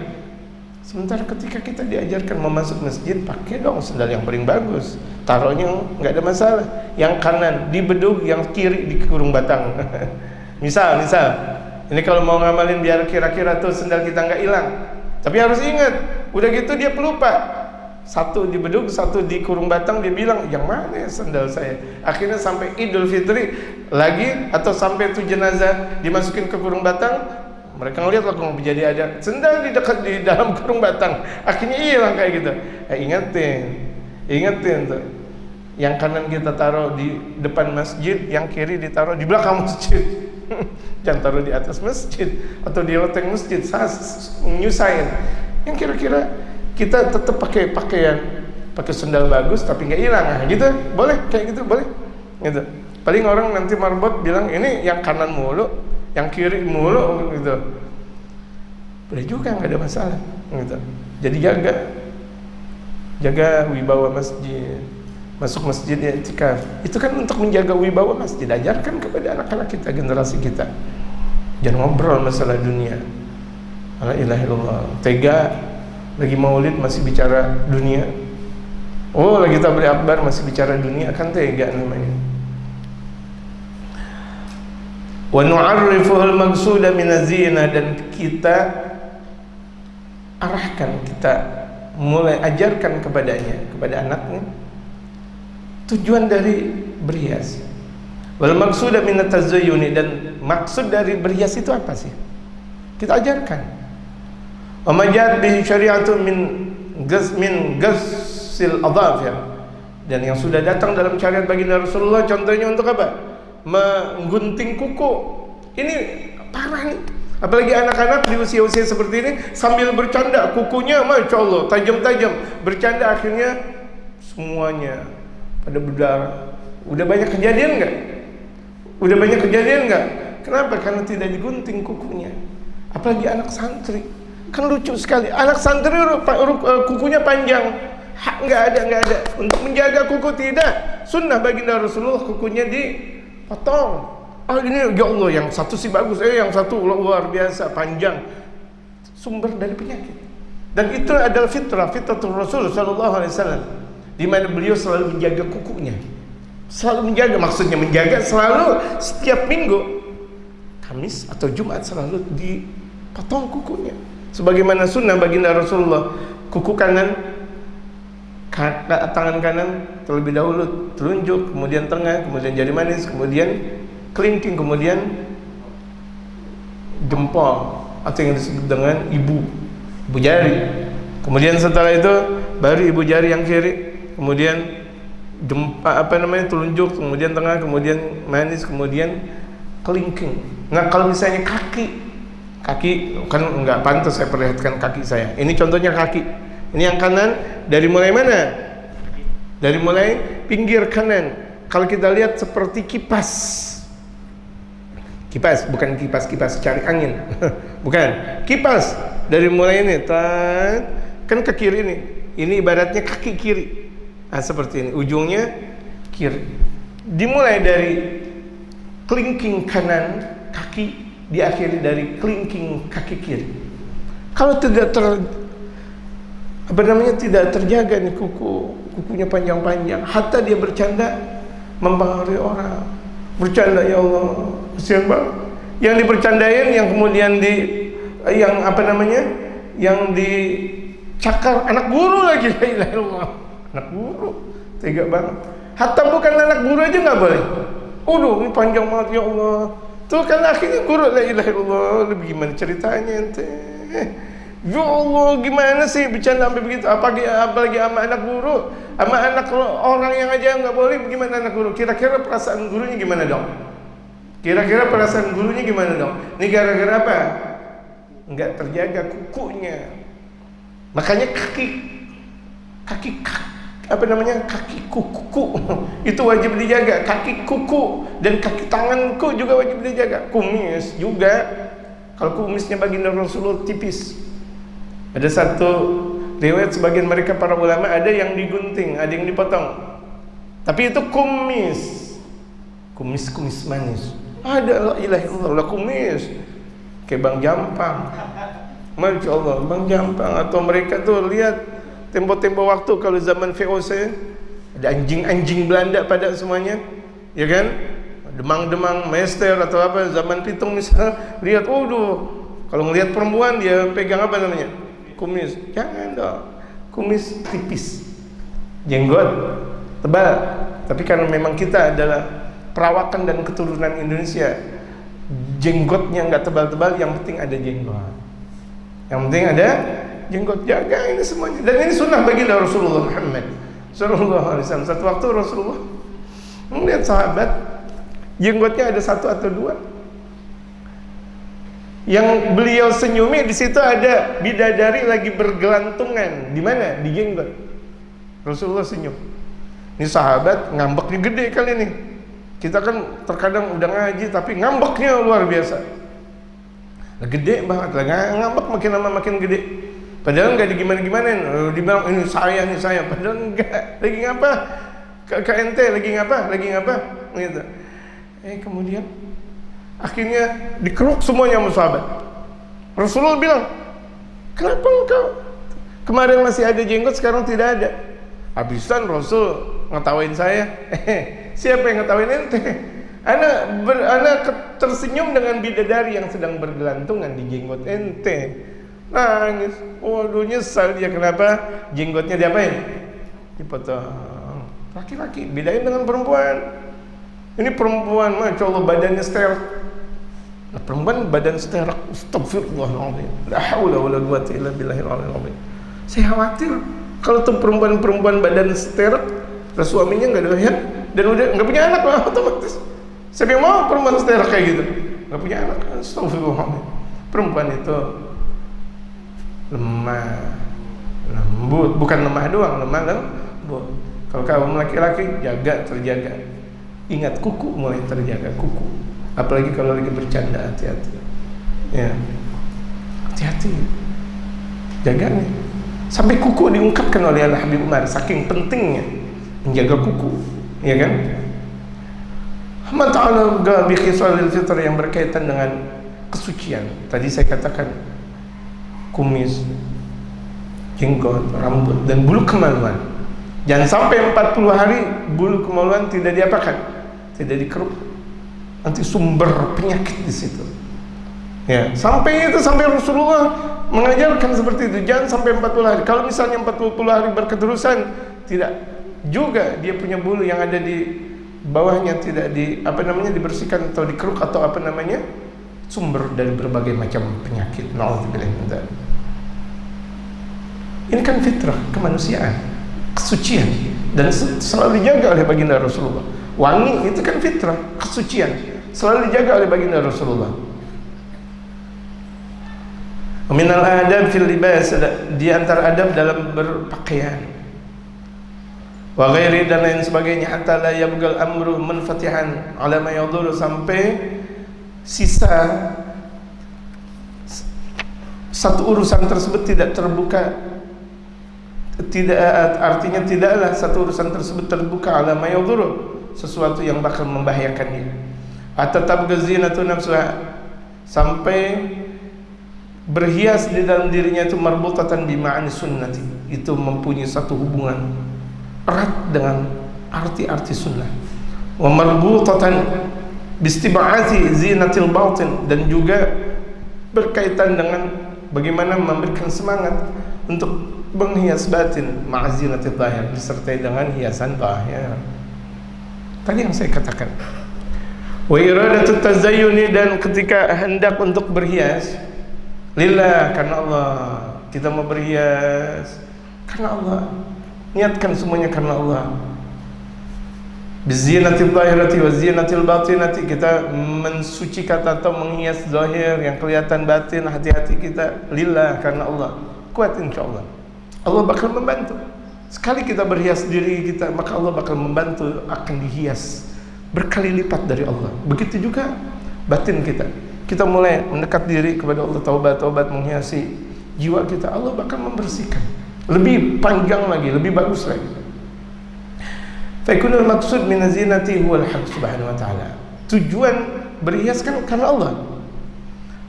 Sementara ketika kita diajarkan mau masuk masjid, pakai dong sendal yang paling bagus, taruhnya nggak ada masalah. Yang kanan di bedug, yang kiri di kurung batang. misal, ini kalau mau ngamalin biar kira-kira tuh sendal kita nggak hilang. Tapi harus ingat, udah gitu dia pelupa. Satu di bedug, satu di kurung batang, dia bilang, yang mana ya sendal saya? Akhirnya sampai Idul Fitri lagi, atau sampai itu jenazah dimasukin ke kurung batang, mereka ngeliat lah kalau jadi ada sendal di dalam kurung batang. Akhirnya hilang kayak gitu. Ingetin tuh. Yang kanan kita taruh di depan masjid, yang kiri ditaruh di belakang masjid. Jangan taruh di atas masjid atau di loteng masjid, nyusahin. Yang kira-kira kita tetap pakai pakaian, pakai sendal bagus tapi nggak hilang, nah, gitu boleh, kayak gitu boleh, gitu. Paling orang nanti marbot bilang ini yang kanan mulu, yang kiri mulu, gitu. Boleh juga, nggak ada masalah, gitu. Jadi jaga wibawa masjid. Masuk masjid i'tikaf itu kan untuk menjaga wibawa masjid. Ajarkan kepada anak-anak kita, generasi kita, jangan ngobrol masalah dunia. La ilaha illallah. Tega lagi maulid masih bicara dunia. Oh, lagi tabligh akbar masih bicara dunia, kan tega namanya. Wa nu'arrifuhul maqsuda min az-zina, dan kita arahkan, kita mulai ajarkan kepadanya, kepada anaknya, tujuan dari berhias. Wal maqsuda min at-tazayyuni, dan maksud dari berhias itu apa sih? Kita ajarkan. Wa majad bihi syari'atu min ghassil adhafir, dan yang sudah datang dalam syariat baginda Rasulullah contohnya untuk apa? Menggunting kuku. Ini parah nih. Apalagi anak-anak di usia-usia seperti ini sambil bercanda, kukunya Masya Allah tajam-tajam, bercanda akhirnya semuanya pada berdarah. Udah banyak kejadian nggak? Kenapa? Karena tidak digunting kukunya. Apalagi anak santri, kan lucu sekali. Anak santri kukunya panjang. Nggak ada. Untuk menjaga kuku tidak. Sunnah baginda Rasulullah kukunya dipotong. Ini ya Allah, yang satu sih bagus, yang satu luar biasa panjang. Sumber dari penyakit. Dan itu adalah fitratul Rasul sallallahu alaihi wasallam, di mana beliau selalu menjaga kukunya. Selalu menjaga, maksudnya menjaga selalu setiap minggu Kamis atau Jumat selalu dipotong kukunya. Sebagaimana sunnah baginda Rasulullah, kuku kanan, tangan kanan terlebih dahulu telunjuk, kemudian tengah, kemudian jari manis, kemudian kelingking, kemudian jempol atau yang disebut dengan ibu jari. Kemudian setelah itu baru ibu jari yang kiri, kemudian telunjuk, kemudian tengah, kemudian manis, kemudian kelingking. Nah, kalau misalnya kaki kan nggak pantas saya perlihatkan kaki saya. Ini contohnya kaki. Ini yang kanan dari mulai mana? Dari mulai pinggir kanan. Kalau kita lihat seperti kipas, bukan kipas cari angin. Bukan, kipas dari mulai ini kan ke kiri ini. Ini ibaratnya kaki kiri. Nah, seperti ini, ujungnya kiri. Dimulai dari kelingking kanan kaki, diakhiri dari kelingking kaki kiri. Kalau tidak apa namanya, tidak terjaga nih kukunya panjang-panjang, hatta dia bercanda mempengaruhi orang. Bercanda, ya Allah, kasihan banget. Yang dibercandain, yang kemudian yang apa namanya, yang dicakar anak guru lagi. La ilaha illallah, anak guru, tega banget. Hatta bukan anak guru aja nggak boleh. Ini panjang banget, ya Allah. Tuh kan akhirnya guru, la ilaha illallah. Lebih gimana ceritanya ente? Ya Allah, gimana sih bercanda sampai begitu? Apalagi sama anak guru, sama anak orang yang aja nggak boleh, bagaimana anak guru? Kira-kira perasaan gurunya gimana dong? Kira-kira perasaan gurunya gimana dong? Ini gara-gara apa? Nggak terjaga kukunya. Makanya kaki kuku itu wajib dijaga. Kaki kuku dan kaki tanganku juga wajib dijaga. Kumis juga. Kalau kumisnya baginda Rasulullah tipis. Ada satu riwayat sebagian mereka para ulama, ada yang digunting, ada yang dipotong. Tapi itu kumis manis. Ada, la ilaha illallah, kumis kayak Bang Jampang. Masya Allah, Bang Jampang. Atau mereka tuh lihat tempo-tempo waktu kalau zaman VOC, ada anjing-anjing Belanda pada semuanya, ya kan? Demang-demang Meister atau apa, zaman Pitung misalnya, lihat, kalau ngelihat perempuan dia pegang apa namanya? Kumis. Jangan dong, kumis tipis, jenggot tebal. Tapi karena memang kita adalah perawakan dan keturunan Indonesia, jenggotnya nggak tebal-tebal, yang penting ada jenggot. Yang penting ada jenggot, jaga ini semuanya. Dan ini sunnah baginda Rasulullah Muhammad Sallallahu Alaihi Wasallam. Satu waktu Rasulullah melihat sahabat jenggotnya ada satu atau dua, yang beliau senyumi, di situ ada bidadari lagi bergelantungan. Di mana? Di jenggot. Rasulullah senyum. Ini sahabat ngambeknya gede kali ini. Kita kan terkadang udah ngaji tapi ngambeknya luar biasa. Gede banget lah, ngambek makin lama makin gede. Padahal nggak digimana-gimanain. Dibilang ini saya. Padahal enggak. Lagi ngapa? KNT lagi ngapa? Gitu. Kemudian akhirnya dikeruk semuanya sama sahabat. Rasulullah bilang, kenapa engkau kemarin masih ada jenggot, sekarang tidak ada? Habisan Rasul ngetawain saya. Siapa yang ngetawain ente? Ana tersenyum dengan bidadari yang sedang bergelantungan di jenggot ente. Nangis. Waduh, nyesal dia. Kenapa? Jenggotnya diapain? Dipotong. Laki-laki, bedain dengan perempuan. Ini perempuan, masya Allah, badannya sterek. Perempuan badan sterek, astagfirullahaladzim, la haula wala quwwata illa billahil aliyil azim. Saya khawatir kalau tuh perempuan badan sterek, terus suaminya nggak doyan dan udah nggak punya anak, otomatis siapa yang mau perempuan sterek kayak gitu? Nggak punya anak, astagfirullahaladzim. Perempuan itu lemah, lembut, bukan lemah doang, lemah lembut. Kalau kamu laki-laki, terjaga. Ingat, kuku mulai terjaga, kuku. Apalagi kalau lagi bercanda, hati-hati. Ya, hati-hati. Jaga nih. Sampai kuku diungkapkan oleh Al-Habib Umar, saking pentingnya menjaga kuku, ya kan? Allah Ta'ala bi khisalil fitr, yang berkaitan dengan kesucian. Tadi saya katakan kumis, jenggot, rambut, dan bulu kemaluan. Jangan sampai 40 hari bulu kemaluan tidak diapakan, tidak dikeruk. Nanti sumber penyakit di situ. Ya, sampai Rasulullah mengajarkan seperti itu. Jangan sampai 40 hari. Kalau misalnya 40 hari berketerusan, tidak juga dia punya bulu yang ada di bawahnya tidak dibersihkan atau dikeruk atau sumber dari berbagai macam penyakit. Nauzubillah min dzalik. Ini kan fitrah kemanusiaan, kesucian, dan selalu dijaga oleh baginda Rasulullah. Wangi itu kan fitrah, kesucian, selalu dijaga oleh baginda Rasulullah. Minal adab fil libas, di antara adab dalam berpakaian. Wa ghairi, dan lain sebagainya. Hatta la yabgal amru munfatihan ala ma yadur, sampai sisa satu urusan tersebut tidak terbuka. Artinya tidaklah satu urusan tersebut terbuka ala ma yadur, sesuatu yang bakal membahayakan dia. Atatab zinatu nafsuha, sampai berhias di dalam dirinya itu marbutatan bima'ani sunnati, itu mempunyai satu hubungan erat dengan arti-arti sunnah. Wa marbutatan bistib'ati zinatil batin, dan juga berkaitan dengan bagaimana memberikan semangat untuk menghias batin ma'azinatil zahir, disertai dengan hiasan zahir. Tadi yang saya katakan. Wa iradatut tazayyuni, dan ketika hendak untuk berhias lillah, karena Allah, kita mau berhias karena Allah, niatkan semuanya karena Allah. Bizinatil zahirati wa zinatil batinati, kita mensucikan atau menghias zahir yang kelihatan, batin hati-hati kita lillah, karena Allah. Kuat insyaallah. Allah bakal membantu. Sekali kita berhias diri kita, maka Allah bakal membantu, akan dihias berkali lipat dari Allah. Begitu juga batin kita. Kita mulai mendekat diri kepada Allah, taubat menghiasi jiwa kita, Allah bakal membersihkan. Lebih panjang lagi, lebih bagus lagi. Fakunul maksud min zinati huwal haq subhanahu wa ta'ala. Tujuan berhias kan karena Allah.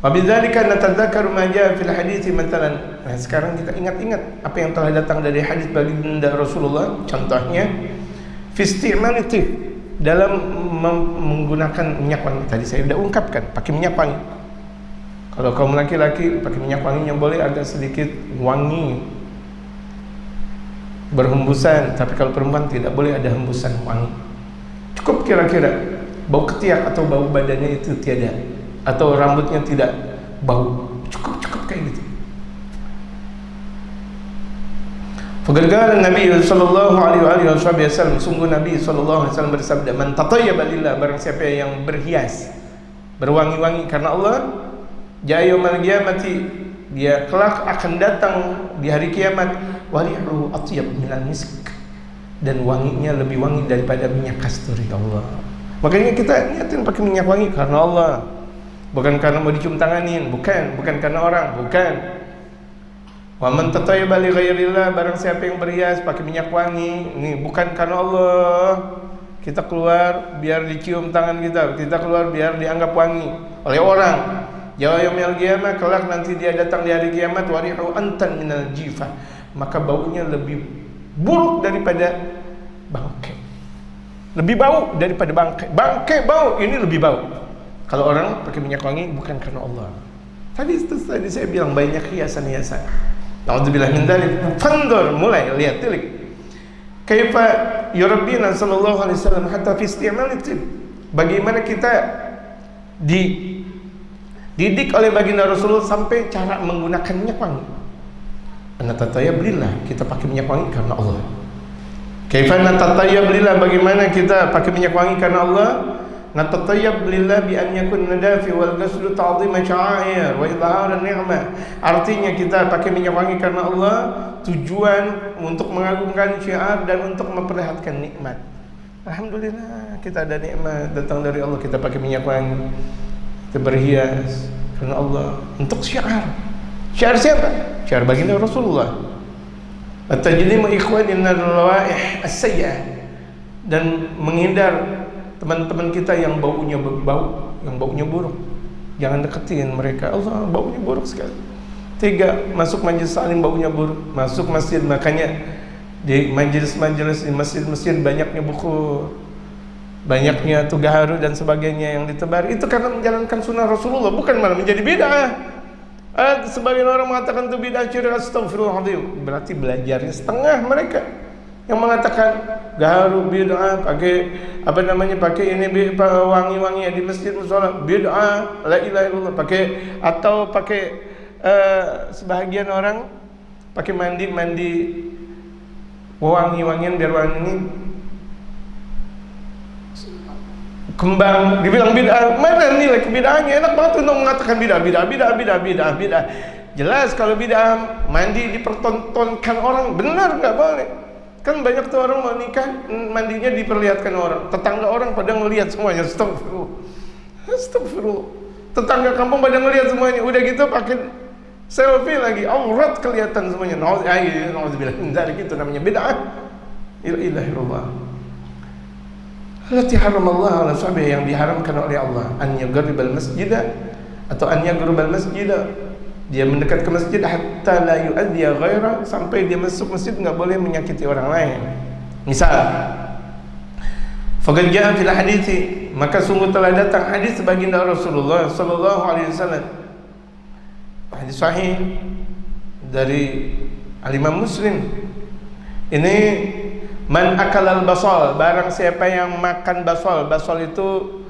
Wa bidzalika natadzakkaru ma jaa fil hadits matalan. Nah, sekarang kita ingat-ingat apa yang telah datang dari hadis baginda Rasulullah. Contohnya fi isti'mal tib, dalam menggunakan minyak wangi. Tadi saya sudah ungkapkan, pakai minyak wangi. Kalau kaum laki-laki pakai minyak wanginya boleh agak sedikit wangi, berhembusan, tapi kalau perempuan tidak boleh ada hembusan wangi. Cukup kira-kira bau ketiak atau bau badannya itu tiada, atau rambutnya tidak bau, cukup kayak gitu. Faqala Nabi sallallahu alaihi wasallam, sungguh Nabi sallallahu alaihi wasallam bersabda, man tatayyaba lillah, barang siapa yang berhias, berwangi-wangi karena Allah, jaa yaumil qiyamati, dia kelak akan datang di hari kiamat, wari'u atyab minal misk, dan wanginya lebih wangi daripada minyak kasturi. Allah. Makanya kita niatin pakai minyak wangi karena Allah, bukan karena mau dicium tanganin, bukan karena orang, bukan. Wa man tatayyaba li ghairillah, barang siapa yang berhias pakai minyak wangi, ini bukan karena Allah. Kita keluar biar dicium tangan kita keluar biar dianggap wangi oleh orang. Yaumil qiyamah, kelak nanti dia datang di hari kiamat, wari'u antan minal jifah, maka baunya lebih buruk daripada bangkai. Lebih bau daripada bangkai. Bangkai bau, ini lebih bau. Kalau orang pakai minyak wangi bukan karena Allah. Tadi saya bilang banyak hiasan-hiasan. Na'udzubillah min dzalik. Fandur, mulai lihat tilik. Kaifa yurabbina sallallahu alaihi wasallam hatta fi isti'mal tib. Bagaimana kita dididik oleh baginda Rasulullah sampai cara menggunakan minyak wangi. Natatayyab lillah, kita pakai minyak wangi karena Allah. Kaifa natatayyab lillah, bagaimana kita pakai minyak wangi karena Allah? Natatayyab lillah bi an yakun nadafi wal ghusl ta'zim sya'air wa idhar an-ni'mah. Artinya kita pakai minyak wangi karena Allah, tujuan untuk mengagungkan syiar dan untuk memperlihatkan nikmat. Alhamdulillah kita ada nikmat datang dari Allah, kita pakai minyak wangi, kita berhias karena Allah untuk syiar. Syiar siapa? Syiar baginda Rasulullah. At-tajlimu ikhwanin al-rawaih as-sayyi'ah, dan menghindar teman-teman kita yang baunya berbau, yang baunya buruk. Jangan deketin mereka. Allah, baunya buruk sekali. Tiga, masuk majelis salim baunya buruk. Masuk masjid, makanya di majelis-majelis, di masjid-masjid banyaknya buku, banyaknya tugaharu dan sebagainya yang ditebar. Itu karena menjalankan sunnah Rasulullah, bukan malah menjadi bid'ah. Sebagian orang mengatakan itu bid'ah syirik, astagfirullahaladzim. Berarti belajarnya setengah mereka yang mengatakan gaharu bid'ah, pakai pakai ini wangi-wangi di masjid mushola bid'ah, la ilaha illallah, pakai sebahagian orang pakai mandi wangi-wangian biar wangi ini kembang, dibilang bid'ah. Mana nilai kebid'ahnya? Enak banget untuk mengatakan bid'ah. Jelas kalau bid'ah mandi dipertontonkan orang, benar nggak boleh. Kan banyak tuh orang mau nikah mandinya diperlihatkan orang, tetangga orang pada ngelihat semuanya. Astagfirullah. Tetangga kampung pada ngelihat semuanya. Udah gitu pakai selfie lagi, aurat kelihatan semuanya. Nauzubillah min dzalik, itu namanya bid'ah. La ilaha illallah. Allati haramallahu ala sahabihi, yang diharamkan oleh Allah, an yagribal masjida atau an yagribal masjida, Dia mendekat ke masjid hatta la yu'adhiya ghairah, sampai dia masuk masjid enggak boleh menyakiti orang lain. Misal, faqad jaa fil hadithi, maka sungguh telah datang hadis baginda Rasulullah sallallahu alaihi wasallam, hadis sahih dari Al-Imam Muslim. Ini man akalal basal, barang siapa yang makan basal. Basal itu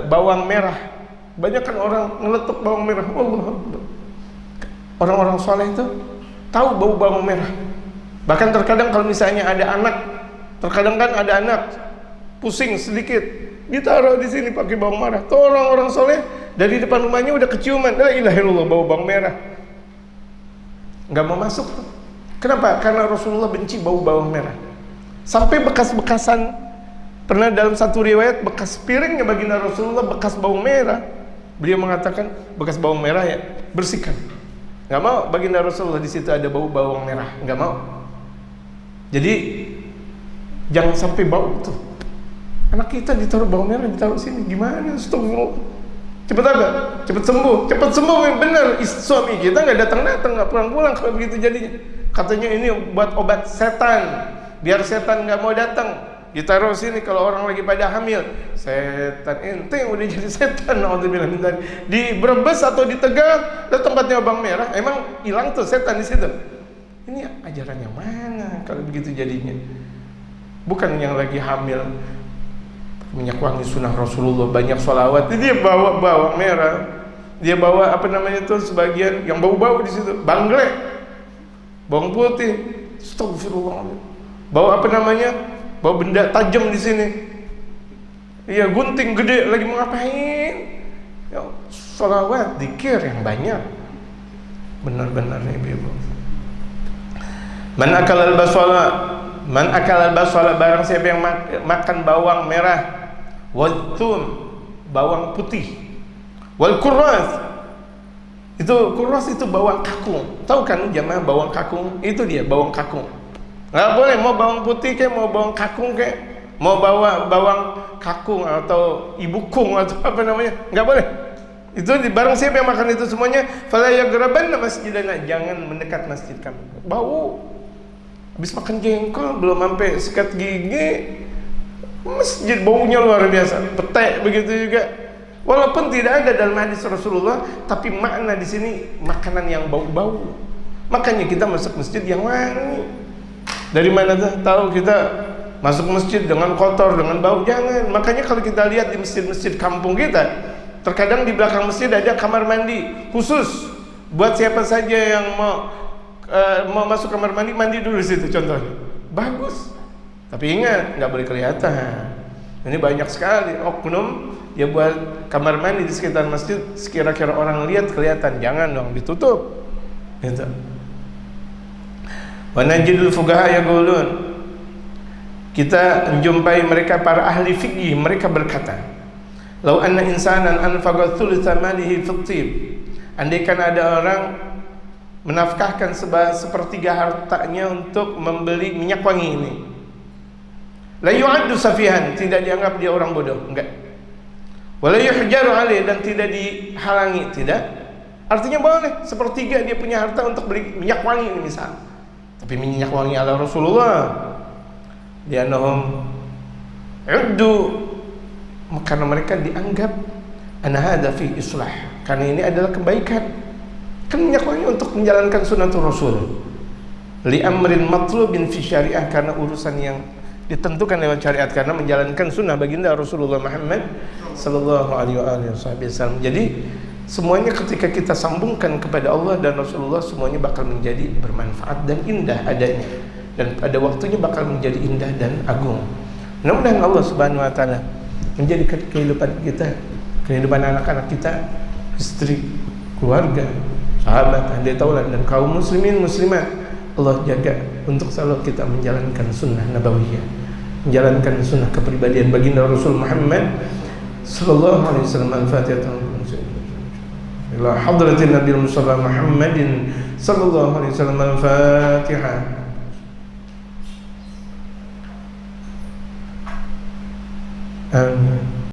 bawang merah. Banyak kan orang ngeletuk bawang merah. Allah, orang-orang soleh itu tahu bau bawang merah. Bahkan terkadang kalau misalnya ada anak, terkadang kan ada anak pusing sedikit, ditaruh di sini pakai bawang merah. Tuh orang-orang soleh dari depan rumahnya udah keciuman, la ilaha illallah, bau bawang merah. Nggak mau masuk tuh. Kenapa? Karena Rasulullah benci bau bawang merah. Sampai bekas-bekasan, pernah dalam satu riwayat bekas piringnya baginda Rasulullah bekas bawang merah. Beliau mengatakan bekas bawang merah ya bersihkan. Nggak mau baginda Rasulullah di situ ada bau bawang merah, nggak mau. Jadi jangan sampai bau tuh. Anak kita ditaruh bawang merah, ditaruh sini, gimana? Astagfirullah. Cepat apa? Cepat sembuh, benar. Suami kita nggak datang, nggak pulang kalau begitu jadinya. Katanya ini buat obat setan, biar setan nggak mau datang. Ditaruh sini kalau orang lagi pada hamil. Setan ente yang udah jadi setan. Alhamdulillah. Di Brebes atau di Tegal, ada tempatnya bawang merah, emang hilang tuh setan di situ. Ini ajarannya mana kalau begitu jadinya? Bukan yang lagi hamil minyak wangi sunnah Rasulullah, banyak sholawat, dia bawa bawang merah, dia bawa apa namanya itu sebagian yang bau-bau di situ, banggrek, bawang putih, astagfirullah, bawa apa namanya, bawa benda tajam di sini, iya gunting gede, lagi mau ngapain? Ya, sholawat, zikir yang banyak, benar-benar nih ibu. Man akal al-basala, barang siapa yang makan bawang merah, wal thum, bawang putih, wal kurras, itu bawang kakung. Tahu kan jamaah bawang kakung? Itu dia bawang kakung. Nggak boleh mau bawang putih kayak mau bawang kakung kayak mau bawa bawang kakung atau ibu kung atau apa namanya, nggak boleh. Itu barang siapa yang makan itu semuanya, fala yaghrabanna masjidana, jangan mendekat masjid kami. Bau. Habis makan jengkol belum sampai sikat gigi, masjid baunya luar biasa, petek begitu juga. Walaupun tidak ada dalam hadis Rasulullah, tapi makna di sini makanan yang bau-bau. Makanya kita masuk masjid yang wangi. Dari mana tahu kita masuk masjid dengan kotor, dengan bau? Jangan. Makanya kalau kita lihat di masjid-masjid kampung kita, terkadang di belakang masjid ada kamar mandi khusus buat siapa saja yang mau masuk kamar mandi, mandi dulu situ contohnya. Bagus. Tapi ingat, nggak boleh kelihatan. Ini banyak sekali oknum dia buat kamar mandi di sekitar masjid, sekira-kira orang lihat kelihatan. Jangan dong, ditutup. Gitu. Wa najidul fuqaha yaqulun, kita menjumpai mereka para ahli fikih, mereka berkata, "Lau anna insanan anfaqa thulutsa malihi fi thib." Andaikan ada orang menafkahkan sepertiga hartanya untuk membeli minyak wangi ini, la yu'addu safihan, tidak dianggap dia orang bodoh, enggak. Wala yuhjaru alaih, dan tidak dihalangi, tidak. Artinya boleh sepertiga dia punya harta untuk beli minyak wangi ini misal. Tapi minyak wangi ala Rasulullah, li'annahum uddu, karena mereka dianggap anna hadza fi islah, karena ini adalah kebaikan. Kan minyak wangi untuk menjalankan sunnatul Rasul. Li amrin matlubin fi syariah, karena urusan yang ditentukan lewat syariat, karena menjalankan sunnah baginda Rasulullah Muhammad sallallahu alaihi wasallam. Jadi semuanya ketika kita sambungkan kepada Allah dan Rasulullah, semuanya bakal menjadi bermanfaat dan indah adanya, dan pada waktunya bakal menjadi indah dan agung. Mudah-mudahan Allah Subhanahu wa taala menjadikan kehidupan kita, kehidupan anak-anak kita, istri, keluarga, sahabat, ahli taulan, dan kaum muslimin muslimat, Allah jaga untuk selalu kita menjalankan sunnah nabawiyah, menjalankan sunnah kepribadian baginda Rasul Muhammad sallallahu alaihi wasallam. Al-Fatihah ila hadratin Nabi Mustafa Muhammadin sallallahu alaihi wasallam. Al-Fatihah. Amin.